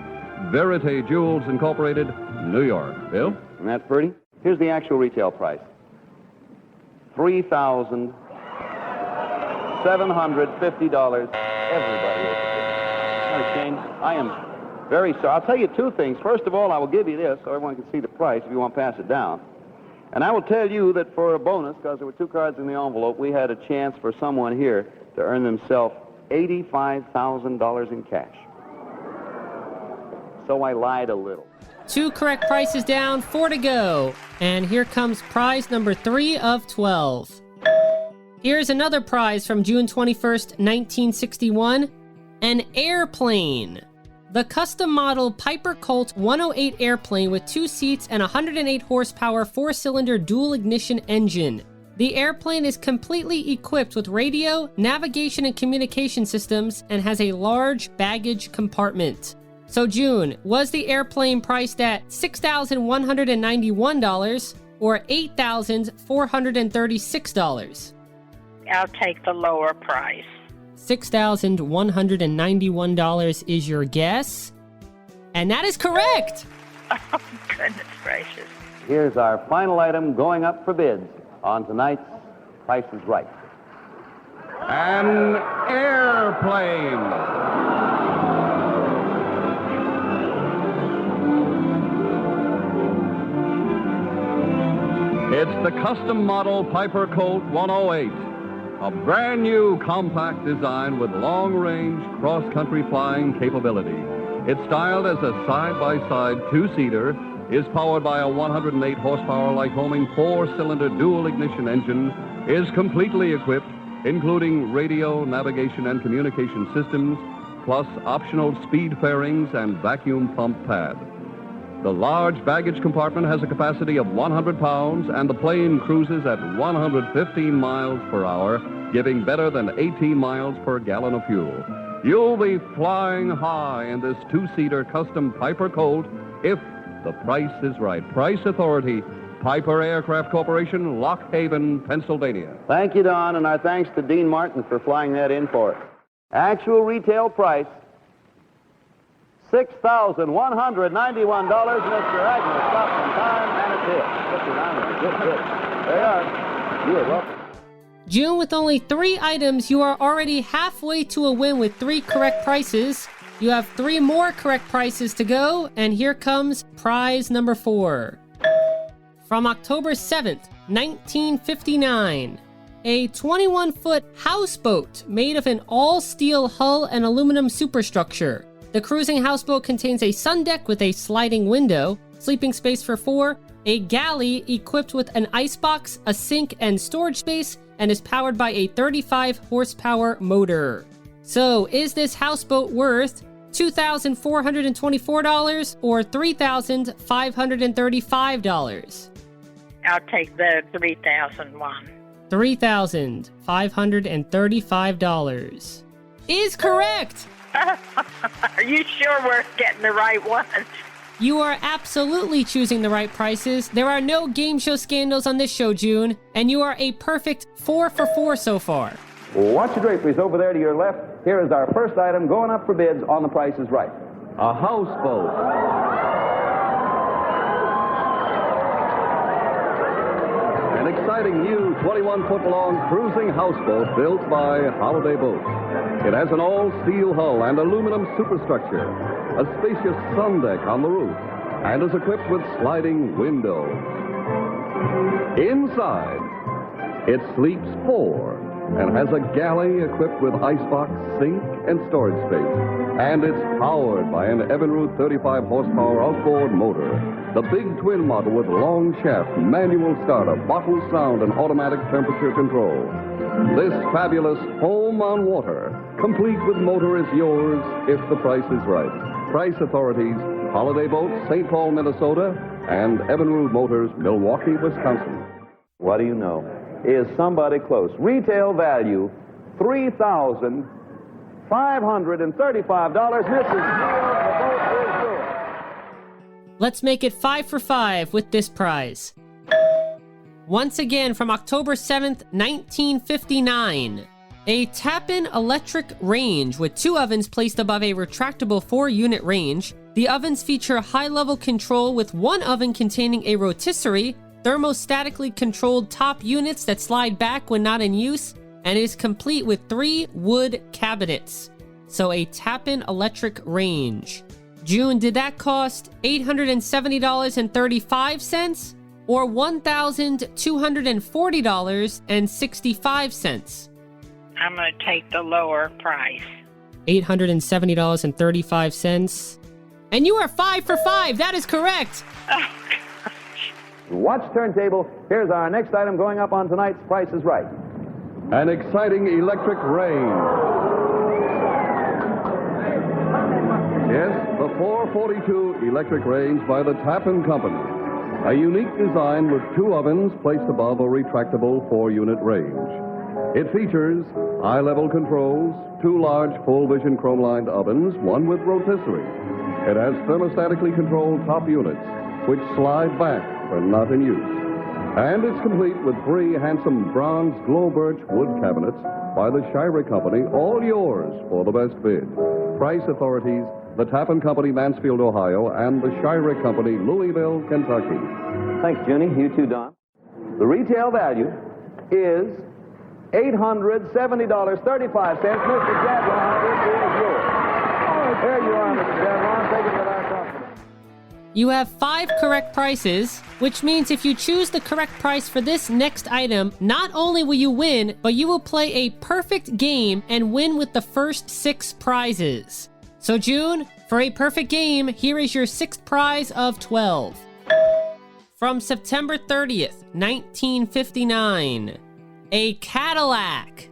Verite Jewels Incorporated, New York. Bill? And that's pretty. Here's the actual retail price. $3,750. Everybody is. Not a shame. I am very sorry. I'll tell you 2 things. First of all, I will give you this so everyone can see the price if you want to pass it down. And I will tell you that for a bonus, because there were 2 cards in the envelope, we had a chance for someone here to earn themselves $85,000 in cash. So I lied a little. 2 correct prices down, 4 to go. And here comes prize number 3 of 12. Here's another prize from June 21st, 1961. An airplane. The custom model Piper Colt 108 airplane with 2 seats and 108 horsepower 4-cylinder dual ignition engine. The airplane is completely equipped with radio, navigation, and communication systems and has a large baggage compartment. So June, was the airplane priced at $6,191 or $8,436? I'll take the lower price. $6,191 is your guess. And that is correct! Oh, goodness gracious. Here's our final item going up for bids on tonight's Price is Right. An airplane. It's the custom model Piper Colt 108, a brand new compact design with long-range cross-country flying capability. It's styled as a side-by-side two-seater, is powered by a 108 horsepower Lycoming four-cylinder dual-ignition engine, is completely equipped, including radio, navigation, and communication systems, plus optional speed fairings and vacuum pump pad. The large baggage compartment has a capacity of 100 pounds, and the plane cruises at 115 miles per hour, giving better than 18 miles per gallon of fuel. You'll be flying high in this two-seater custom Piper Colt if the price is right. Price Authority, Piper Aircraft Corporation, Lock Haven, Pennsylvania. Thank you, Don, and our thanks to Dean Martin for flying that in for us. Actual retail price, $6,191. Mr. Agnew stopped in time, and it's hit. Good hit. There you are. You are welcome. June, with only 3 items, you are already halfway to a win with 3 correct prices. You have 3 more correct prices to go, and here comes prize number 4. From October 7th, 1959, a 21-foot houseboat made of an all-steel hull and aluminum superstructure. The cruising houseboat contains a sun deck with a sliding window, sleeping space for 4, a galley equipped with an icebox, a sink, and storage space, and is powered by a 35 horsepower motor. So, is this houseboat worth $2,424 or $3,535? I'll take the 3001. $3,535 is correct. Are you sure we're getting the right one? You are absolutely choosing the right prices. There are no game show scandals on this show, June, and you are a perfect 4 for 4 so far. Watch your draperies over there to your left. Here is our first item going up for bids on The Price is Right. A houseboat. An exciting new 21-foot-long cruising houseboat built by Holiday Boats. It has an all-steel hull and aluminum superstructure, a spacious sun deck on the roof, and is equipped with sliding windows. Inside, it sleeps 4 and has a galley equipped with icebox, sink, and storage space. And it's powered by an Evinrude 35 horsepower outboard motor, the big twin model with long shaft, manual starter, bottle sound, and automatic temperature control. This fabulous home on water, complete with motor, is yours if the price is right. Price Authorities, Holiday Boats, St. Paul, Minnesota, and Evinrude Motors, Milwaukee, Wisconsin. What do you know? Is somebody close? Retail value, $3,535. Mrs. Steele, the boat is yours. Let's make it 5 for 5 with this prize. Once again, from October 7th, 1959, a tap-in electric range with 2 ovens placed above a retractable 4-unit range. The ovens feature high-level control with 1 oven containing a rotisserie, thermostatically controlled top units that slide back when not in use, and is complete with 3 wood cabinets. So a tap-in electric range. June, did that cost $870.35 or $1,240.65? I'm going to take the lower price. $870.35. And you are 5 for 5. That is correct. Oh, Watch turntable. Here's our next item going up on tonight's Price is Right. An exciting electric range. Yes, the 442 electric range by the Tappan Company. A unique design with 2 ovens placed above a retractable 4-unit range. It features high-level controls, 2 large full-vision chrome-lined ovens, one with rotisserie. It has thermostatically controlled top units, which slide back when not in use. And it's complete with 3 handsome bronze glow birch wood cabinets by the Shirey Company, all yours for the best bid. Price authorities, the Tappan Company, Mansfield, Ohio, and the Shirey Company, Louisville, Kentucky. Thanks, Junie. You too, Don. The retail value is $870.35. Mr. Jadron, it is yours. There you are, Mr. Jadron. Take it with our confidence. You have 5 correct prices, which means if you choose the correct price for this next item, not only will you win, but you will play a perfect game and win with the first 6 prizes. So June, for a perfect game, here is your 6th prize of 12. From September 30th, 1959, a Cadillac.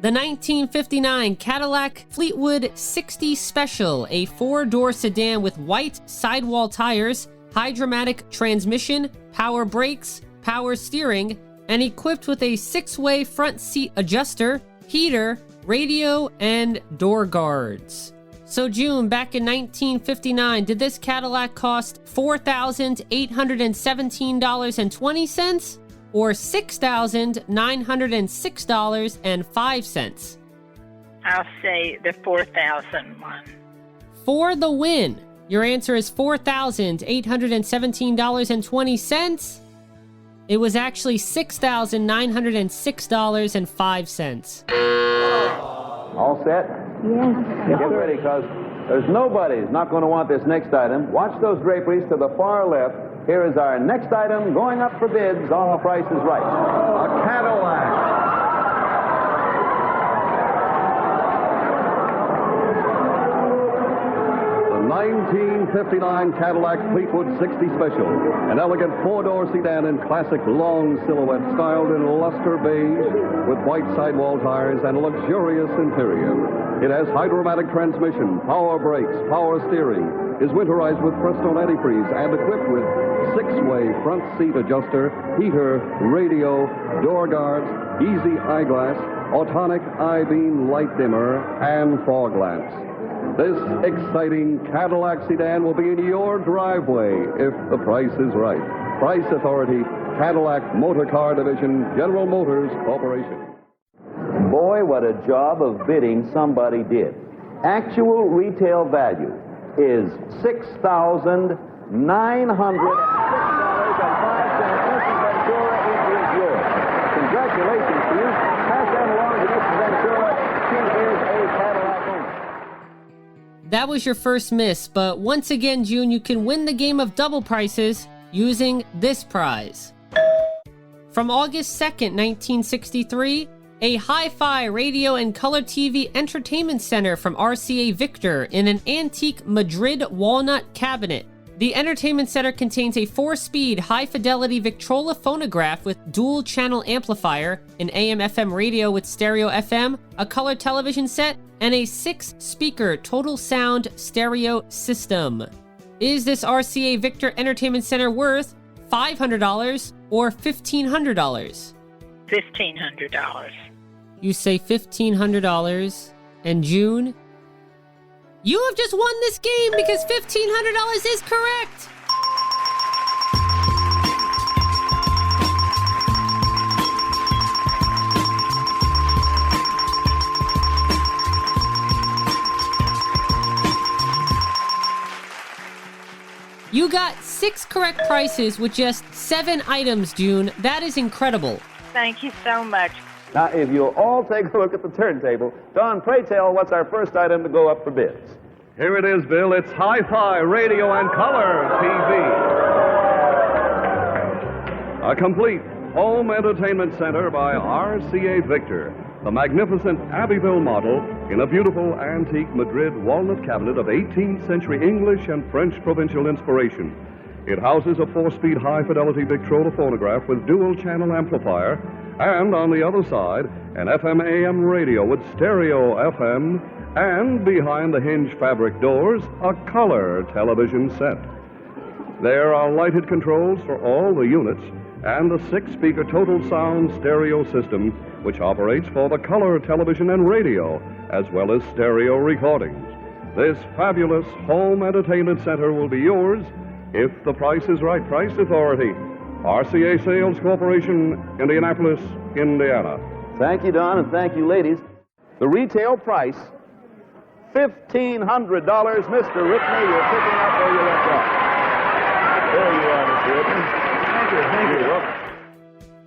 The 1959 Cadillac Fleetwood 60 Special, a 4-door sedan with white sidewall tires, hydromatic transmission, power brakes, power steering, and equipped with a 6-way front seat adjuster, heater, radio, and door guards. So June, back in 1959, did this Cadillac cost $4,817.20? Or $6,906.05. I'll say the 4,000 one. For the win, your answer is $4,817.20. It was actually $6,906.05. All set? Yes. Get ready, because there's nobody's not going to want this next item. Watch those draperies to the far left. Here is our next item going up for bids on The Price is Right. A Cadillac. The 1959 Cadillac Fleetwood 60 Special, an elegant 4-door sedan in classic long silhouette styled in luster beige with white sidewall tires and a luxurious interior. It has hydromatic transmission, power brakes, power steering, is winterized with Prestone antifreeze and equipped with 6-way front seat adjuster, heater, radio, door guards, easy eyeglass, automatic I-beam light dimmer, and fog lamps. This exciting Cadillac sedan will be in your driveway if the price is right. Price authority, Cadillac Motor Car Division, General Motors Corporation. Boy, what a job of bidding somebody did. Actual retail value is $6,906.05. Mrs. Ventura, it is yours. Congratulations to you. Pass that along to Mrs. Ventura. She is a Cadillac owner. That was your first miss, but once again, June, you can win the game of double prices using this prize. From August 2nd, 1963, a hi-fi radio and color TV entertainment center from RCA Victor in an antique Madrid walnut cabinet. The entertainment center contains a 4-speed high-fidelity Victrola phonograph with dual-channel amplifier, an AM/FM radio with stereo FM, a color television set, and a 6-speaker total sound stereo system. Is this RCA Victor Entertainment Center worth $500 or $1,500? $1,500. You say $1,500. And June, you have just won this game because $1,500 is correct. You got 6 correct prices with just 7 items, June. That is incredible. Thank you so much. Now, if you'll all take a look at the turntable, Don, pray tell, what's our first item to go up for bids? Here it is, Bill. It's Hi-Fi Radio and Color TV. A complete home entertainment center by RCA Victor. The magnificent Abbeville model in a beautiful antique Madrid walnut cabinet of 18th century English and French provincial inspiration. It houses a 4-speed high-fidelity Victrola phonograph with dual-channel amplifier, and on the other side, an FM/AM radio with stereo FM, and behind the hinged fabric doors, a color television set. There are lighted controls for all the units and the 6-speaker total sound stereo system, which operates for the color television and radio, as well as stereo recordings. This fabulous home entertainment center will be yours if the price is right. Price Authority, RCA Sales Corporation, Indianapolis, Indiana. Thank you, Don, and thank you, ladies. The retail price, $1,500. Mr. Whitney, you're picking up where you left off. There you are, Mr. Whitney. Thank you. You're welcome.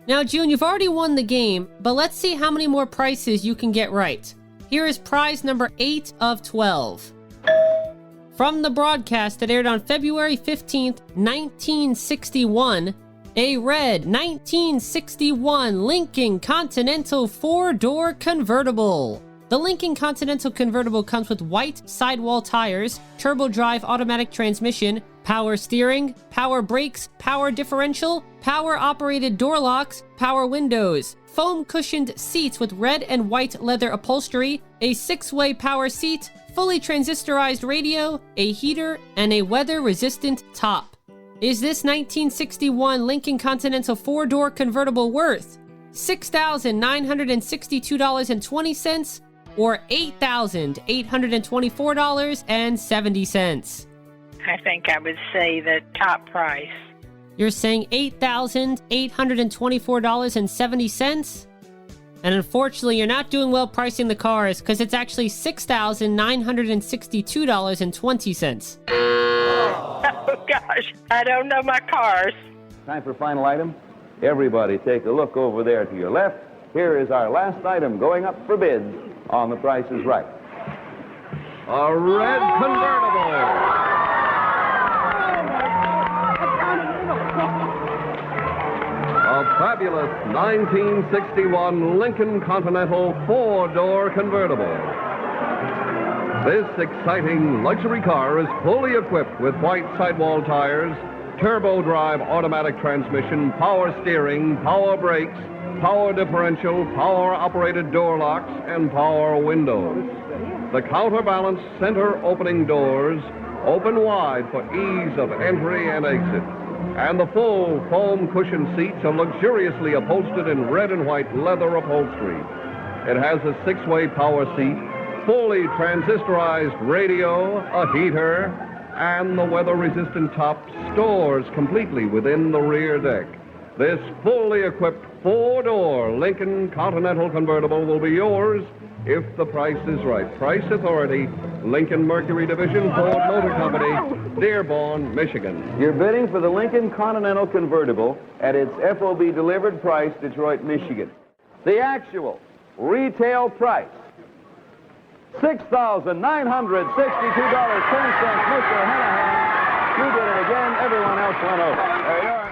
Now, June, you've already won the game, but let's see how many more prices you can get right. Here is prize number 8 of 12. From the broadcast that aired on February 15th, 1961, a red 1961 Lincoln Continental 4-door convertible. The Lincoln Continental convertible comes with white sidewall tires, turbo drive automatic transmission, power steering, power brakes, power differential, power operated door locks, power windows, foam cushioned seats with red and white leather upholstery, a 6-way power seat, fully transistorized radio, a heater, and a weather resistant top. Is this 1961 Lincoln Continental 4-door convertible worth $6,962.20 or $8,824.70? I think I would say the top price. You're saying $8,824.70? And unfortunately, you're not doing well pricing the cars because it's actually $6,962.20. Oh, gosh. I don't know my cars. Time for final item. Everybody take a look over there to your left. Here is our last item going up for bids on The Price is Right. A red convertible. A fabulous 1961 Lincoln Continental 4-door convertible. This exciting luxury car is fully equipped with white sidewall tires, turbo drive automatic transmission, power steering, power brakes, power differential, power operated door locks, and power windows. The counterbalance center opening doors open wide for ease of entry and exit. And the full foam cushion seats are luxuriously upholstered in red and white leather upholstery. It has a 6-way power seat, fully transistorized radio, a heater, and the weather-resistant top stores completely within the rear deck. This fully equipped 4-door Lincoln Continental convertible will be yours if the price is right. Price Authority, Lincoln Mercury Division, Ford Motor Company, Dearborn, Michigan. You're bidding for the Lincoln Continental convertible at its FOB delivered price, Detroit, Michigan. The actual retail price, $6,962.10. Mr. Hanahan, you did it again. Everyone else went over. There you are.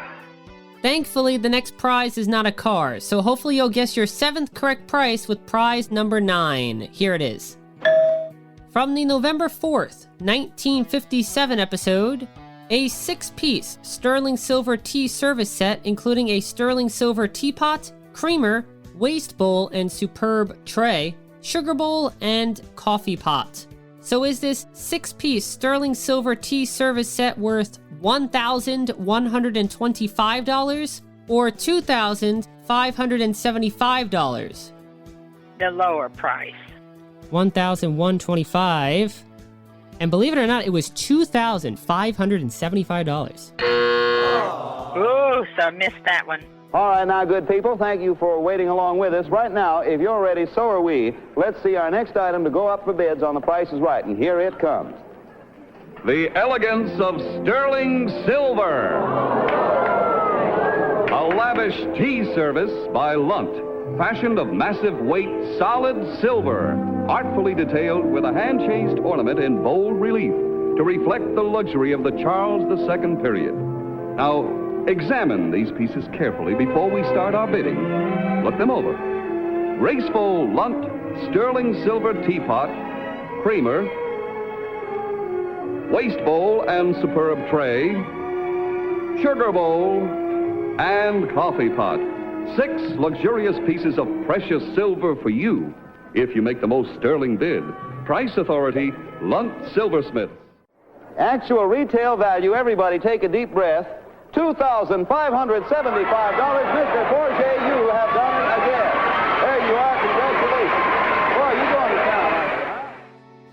Thankfully, the next prize is not a car, so hopefully you'll guess your 7th correct price with prize number 9. Here it is. From the November 4th, 1957 episode, a 6-piece sterling silver tea service set including a sterling silver teapot, creamer, waste bowl, and superb tray, sugar bowl, and coffee pot. So is this 6-piece sterling silver tea service set worth $1,125 or $2,575? The lower price. $1,125. And believe it or not, it was $2,575. Ooh, so I missed that one. All right, now, good people, thank you for waiting along with us. Right now, if you're ready, so are we. Let's see our next item to go up for bids on The Price is Right, and here it comes. The elegance of sterling silver. A lavish tea service by Lunt, fashioned of massive weight, solid silver, artfully detailed with a hand-chased ornament in bold relief to reflect the luxury of the Charles II period. Now, examine these pieces carefully before we start our bidding. Look them over. Graceful Lunt sterling silver teapot, creamer, waste bowl and superb tray, sugar bowl, and coffee pot. 6 luxurious pieces of precious silver for you if you make the most sterling bid. Price Authority, Lunt Silversmith. Actual retail value, everybody take a deep breath, $2,575. Mr. Bourget, you have done it again. There you are. Congratulations. Boy, you going to town, aren't you?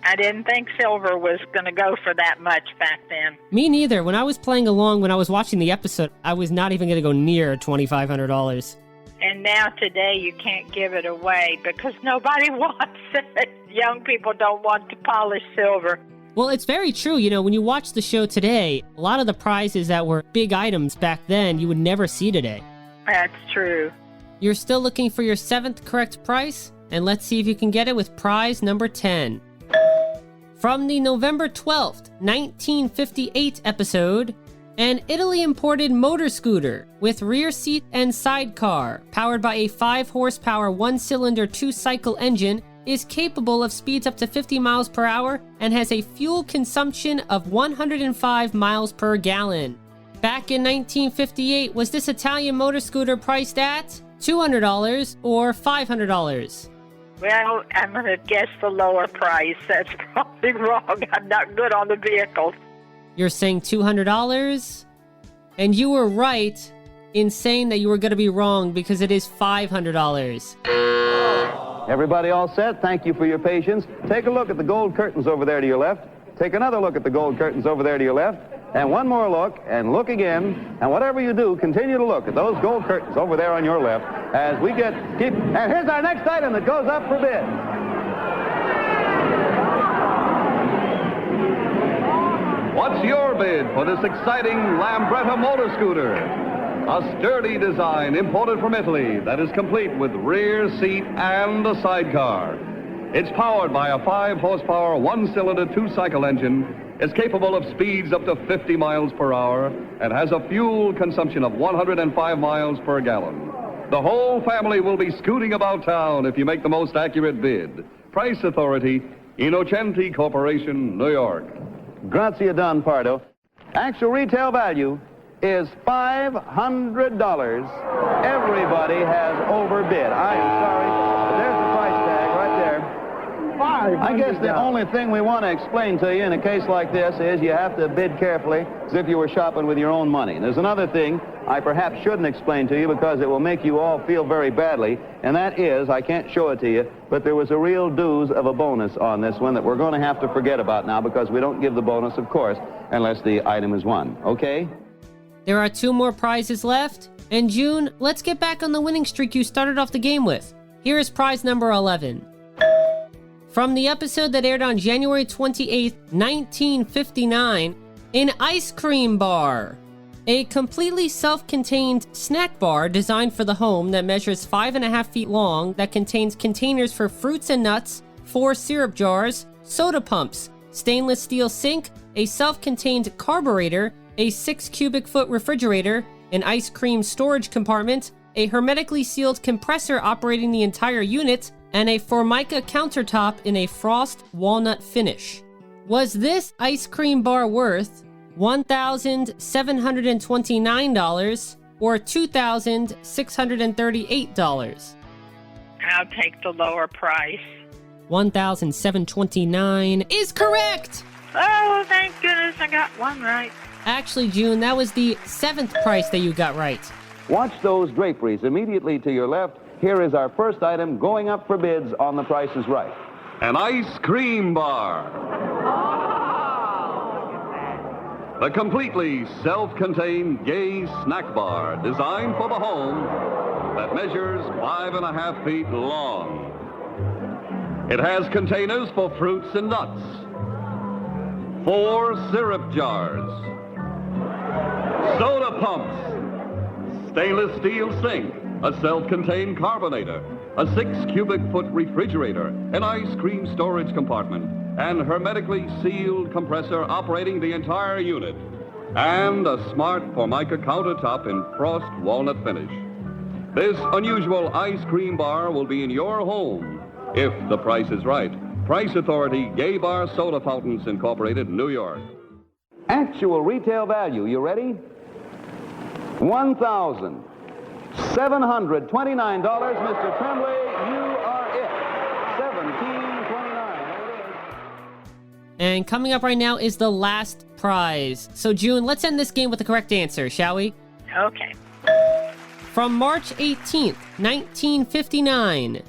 I didn't think silver was going to go for that much back then. Me neither. When I was playing along, when I was watching the episode, I was not even going to go near $2,500. And now today you can't give it away because nobody wants it. Young people don't want to polish silver. Well, it's very true. You know, when you watch the show today, a lot of the prizes that were big items back then, you would never see today. That's true. You're still looking for your 7th correct price? And let's see if you can get it with prize number 10. From the November 12th, 1958 episode, an Italy-imported motor scooter with rear seat and sidecar, powered by a 5-horsepower, 1-cylinder, 2-cycle engine, is capable of speeds up to 50 miles per hour and has a fuel consumption of 105 miles per gallon. Back in 1958, was this Italian motor scooter priced at $200 or $500? Well, I'm going to guess the lower price. That's probably wrong. I'm not good on the vehicles. You're saying $200? And you were right in saying that you were going to be wrong because it is $500. Everybody all set? Thank you for your patience. Take a look at the gold curtains over there to your left. Take another look at the gold curtains over there to your left. And one more look, and look again. And whatever you do, continue to look at those gold curtains over there on your left as we keep. And here's our next item that goes up for bid. What's your bid for this exciting Lambretta motor scooter? A sturdy design imported from Italy that is complete with rear seat and a sidecar. It's powered by a 5-horsepower, 1-cylinder, 2-cycle engine. It's capable of speeds up to 50 miles per hour and has a fuel consumption of 105 miles per gallon. The whole family will be scooting about town if you make the most accurate bid. Price Authority, Innocenti Corporation, New York. Grazie, Don Pardo. Actual retail value is $500. Everybody has overbid. I am sorry, but there's the price tag right there. I guess the only thing we want to explain to you in a case like this is you have to bid carefully as if you were shopping with your own money. There's another thing I perhaps shouldn't explain to you because it will make you all feel very badly, and that is, I can't show it to you, but there was a real dooz of a bonus on this one that we're going to have to forget about now because we don't give the bonus, of course, unless the item is won. Okay? There are 2 more prizes left. And June, let's get back on the winning streak you started off the game with. Here is prize number 11. From the episode that aired on January 28th, 1959, an ice cream bar. A completely self-contained snack bar designed for the home that measures 5.5 feet long that contains containers for fruits and nuts, 4 syrup jars, soda pumps, stainless steel sink, a self-contained carburetor, a 6 cubic foot refrigerator, an ice cream storage compartment, a hermetically sealed compressor operating the entire unit, and a Formica countertop in a frost walnut finish. Was this ice cream bar worth $1,729 or $2,638? I'll take the lower price. $1,729 is correct! Oh, thank goodness I got one right. Actually, June, that was the 7th price that you got right. Watch those draperies immediately to your left. Here is our first item going up for bids on The Price is Right. An ice cream bar. The completely self-contained gay snack bar designed for the home that measures 5.5 feet long. It has containers for fruits and nuts, 4 syrup jars, soda pumps, stainless steel sink, a self-contained carbonator, a 6 cubic foot refrigerator, an ice cream storage compartment, and hermetically sealed compressor operating the entire unit, and a smart Formica countertop in frost walnut finish. This unusual ice cream bar will be in your home if the price is right. Price Authority, Gay Bar Soda Fountains Incorporated, New York. Actual retail value, you ready? $1,729. Mr. Tremblay, you are it. $1,729. There it is. And coming up right now is the last prize. So, June, let's end this game with the correct answer, shall we? Okay. From March 18th, 1959,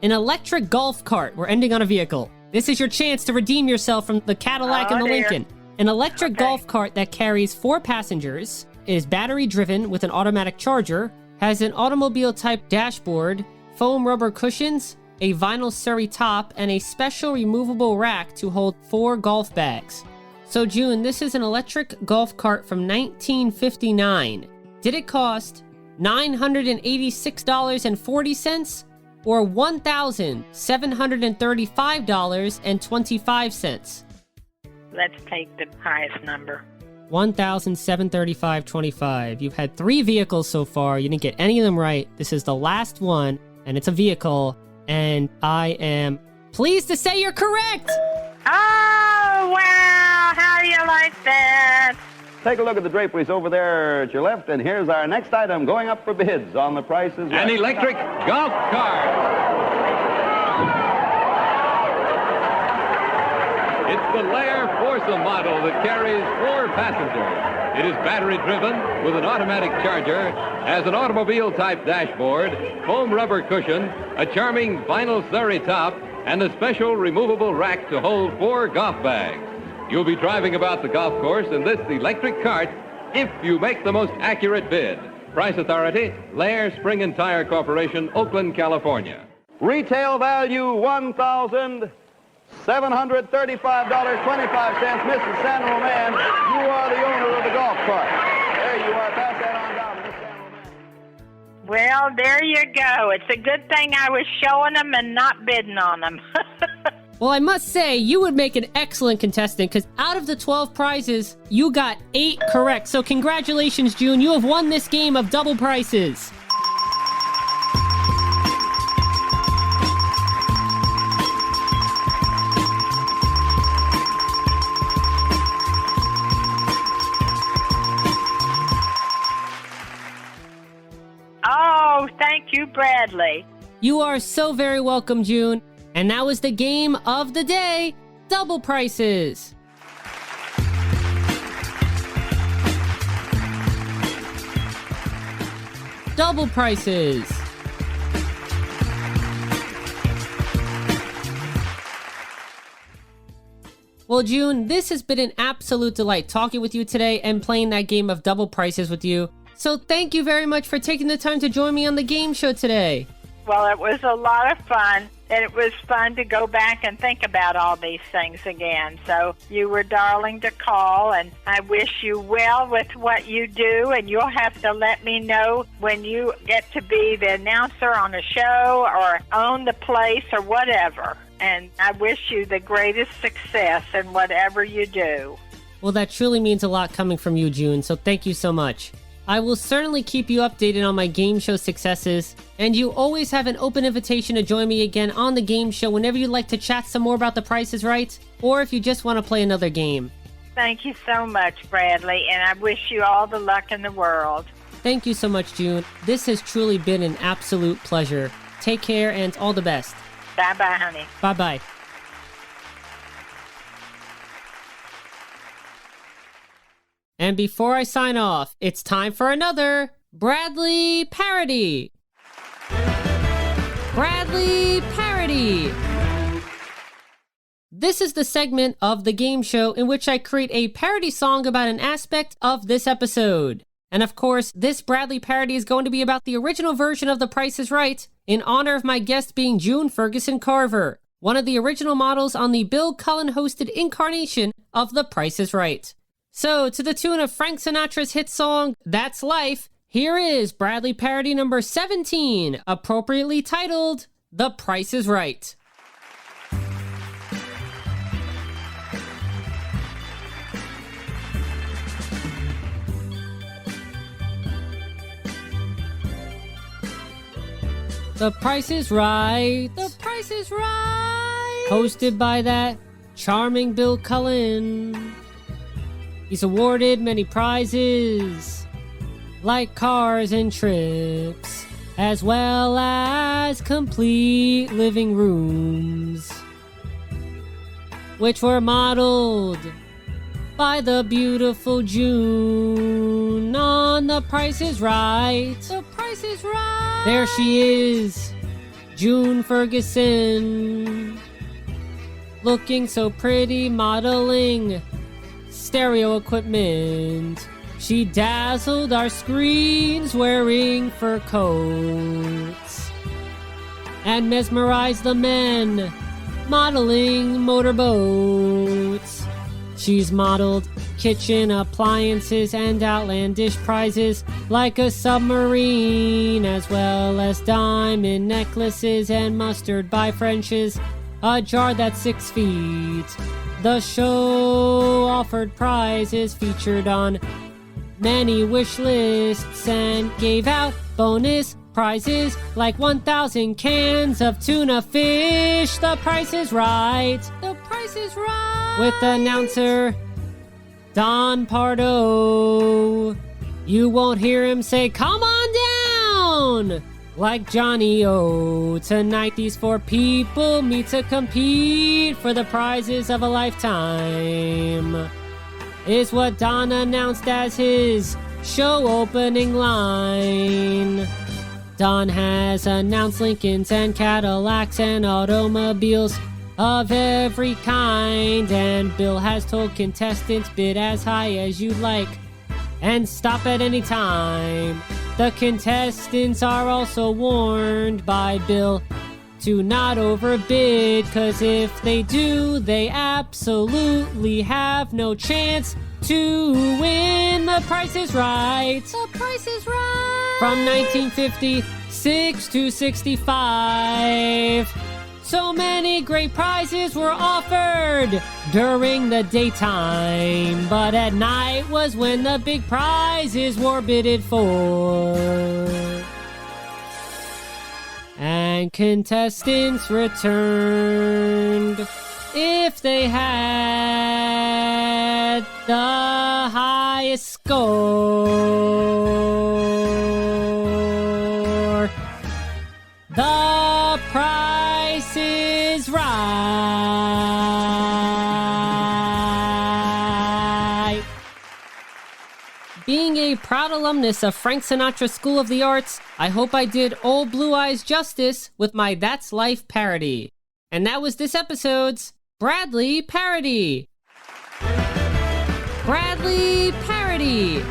an electric golf cart. We're ending on a vehicle. This is your chance to redeem yourself from the Cadillac and the dear. Lincoln. An electric golf cart that carries 4 passengers, is battery-driven with an automatic charger, has an automobile-type dashboard, foam rubber cushions, a vinyl Surrey top, and a special removable rack to hold 4 golf bags. So, June, this is an electric golf cart from 1959. Did it cost $986.40 or $1,735.25? Let's take the highest number. $1,735.25. You've had 3 vehicles so far. You didn't get any of them right. This is the last one, and it's a vehicle, and I am pleased to say you're correct! Oh, wow! How do you like that? Take a look at the draperies over there at your left, and here's our next item going up for bids on the Price is Right. An electric golf cart. It's the Lair Forza model that carries 4 passengers. It is battery-driven with an automatic charger, has an automobile-type dashboard, foam rubber cushion, a charming vinyl Surrey top, and a special removable rack to hold 4 golf bags. You'll be driving about the golf course in this electric cart if you make the most accurate bid. Price authority, Lair Spring and Tire Corporation, Oakland, California. Retail value $1,735.25. Mrs. San Roman, you are the owner of the golf cart. There you are. Pass that on down to Miss San Roman. Well, there you go. It's a good thing I was showing them and not bidding on them. Well, I must say, you would make an excellent contestant because out of the 12 prizes, you got 8 correct. So congratulations, June. You have won this game of double prices. Oh, thank you, Bradley. You are so very welcome, June. And that was the game of the day, double prices. Double prices. Well, June, this has been an absolute delight talking with you today and playing that game of double prices with you. So thank you very much for taking the time to join me on the game show today. Well, it was a lot of fun, and it was fun to go back and think about all these things again. So you were darling to call, and I wish you well with what you do, and you'll have to let me know when you get to be the announcer on a show or own the place or whatever. And I wish you the greatest success in whatever you do. Well, that truly means a lot coming from you, June, so thank you so much. I will certainly keep you updated on my game show successes, and you always have an open invitation to join me again on the game show whenever you'd like to chat some more about The Price is Right, or if you just want to play another game. Thank you so much, Bradley, and I wish you all the luck in the world. Thank you so much, June. This has truly been an absolute pleasure. Take care and all the best. Bye-bye, honey. Bye-bye. And before I sign off, it's time for another Bradley Parody. Bradley Parody. This is the segment of the game show in which I create a parody song about an aspect of this episode. And of course, this Bradley parody is going to be about the original version of The Price is Right, in honor of my guest being June Ferguson-Carver, one of the original models on the Bill Cullen hosted incarnation of The Price is Right. So, to the tune of Frank Sinatra's hit song, That's Life, here is Bradley parody number 17, appropriately titled, The Price is Right. The Price is Right. The Price is Right. Hosted by that charming Bill Cullen. He's awarded many prizes, like cars and trips, as well as complete living rooms. which were modeled by the beautiful June on The Price is Right. The Price is Right. There she is, June Ferguson, looking so pretty, modeling stereo equipment. She dazzled our screens wearing fur coats and mesmerized the men modeling motorboats. She's modeled kitchen appliances and outlandish prizes like a submarine, as well as diamond necklaces and mustard by French's, a jar that's 6 feet. The show offered prizes featured on many wish lists and gave out bonus prizes like 1,000 cans of tuna fish. The Price is Right. The Price is Right. With announcer Don Pardo. You won't hear him say, "Come on down!" like Johnny O. Tonight these 4 people meet to compete for the prizes of a lifetime, is what Don announced as his show opening line. Don has announced Lincolns and Cadillacs and automobiles of every kind, and Bill has told contestants bid as high as you'd like and stop at any time. The contestants are also warned by Bill to not overbid, 'cause if they do, they absolutely have no chance to win. The Price is Right. The Price is Right. From 1956 to 65. So many great prizes were offered during the daytime, but at night was when the big prizes were bidded for. And contestants returned if they had the highest score. The Price is Right. Being a proud alumnus of Frank Sinatra School of the Arts, I hope I did Old Blue Eyes justice with my That's Life parody. And that was this episode's Bradley Parody. Bradley Parody.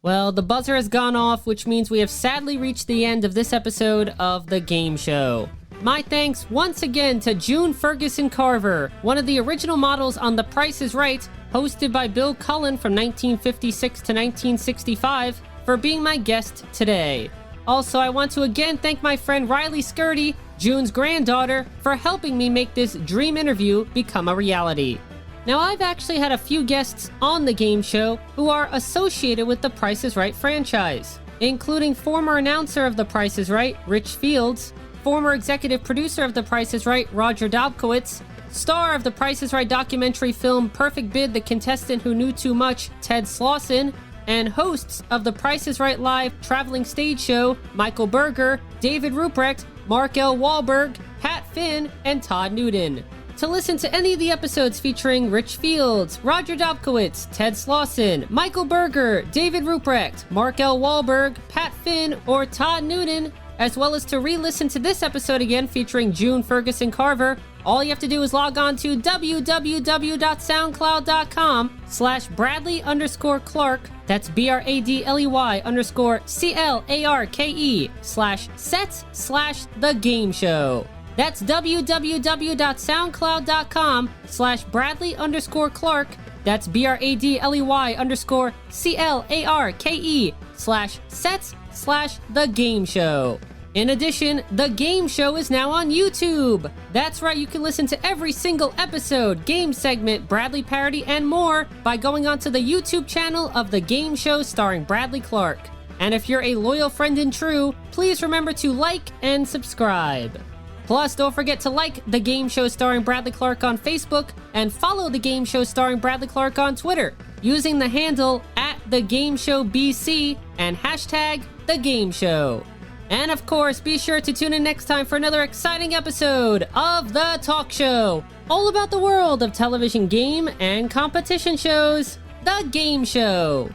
Well, the buzzer has gone off, which means we have sadly reached the end of this episode of The Game Show. My thanks once again to June Ferguson-Carver, one of the original models on The Price is Right, hosted by Bill Cullen from 1956 to 1965, for being my guest today. Also, I want to again thank my friend Riley Skirty, June's granddaughter, for helping me make this dream interview become a reality. Now, I've actually had a few guests on the game show who are associated with the Price is Right franchise, including former announcer of The Price is Right, Rich Fields, former executive producer of The Price is Right, Roger Dobkowitz, star of the Price is Right documentary film Perfect Bid, The Contestant Who Knew Too Much, Ted Slauson, and hosts of the Price is Right Live traveling stage show, Michael Berger, David Ruprecht, Mark L. Wahlberg, Pat Finn, and Todd Newton. To listen to any of the episodes featuring Rich Fields, Roger Dobkowitz, Ted Slauson, Michael Berger, David Ruprecht, Mark L. Wahlberg, Pat Finn, or Todd Newton, as well as to re-listen to this episode again featuring June Ferguson-Carver, all you have to do is log on to www.soundcloud.com/Bradley_Clarke, that's BRADLEY_CLARKE/sets/The Game Show. That's www.soundcloud.com/Bradley_Clarke, that's BRADLEY_CLARKE/sets/The Game Show. In addition, The Game Show is now on YouTube. That's right, you can listen to every single episode, game segment, Bradley parody, and more by going onto the YouTube channel of The Game Show starring Bradley Clarke. And if you're a loyal friend and true, please remember to like and subscribe. Plus, don't forget to like The Game Show starring Bradley Clarke on Facebook and follow The Game Show starring Bradley Clarke on Twitter using the handle @TheGameShowBC and #TheGameShow. And of course, be sure to tune in next time for another exciting episode of The Talk Show, all about the world of television game and competition shows, The Game Show.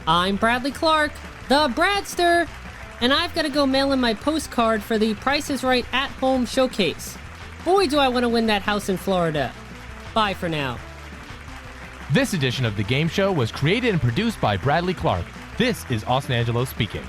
I'm Bradley Clarke, the Bradster, and I've got to go mail in my postcard for the Price is Right at Home showcase. Boy, do I want to win that house in Florida. Bye for now. This edition of The Game Show was created and produced by Bradley Clarke. This is Austin Angelo speaking.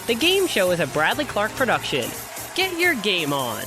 The Game Show is a Bradley Clarke production. Get your game on.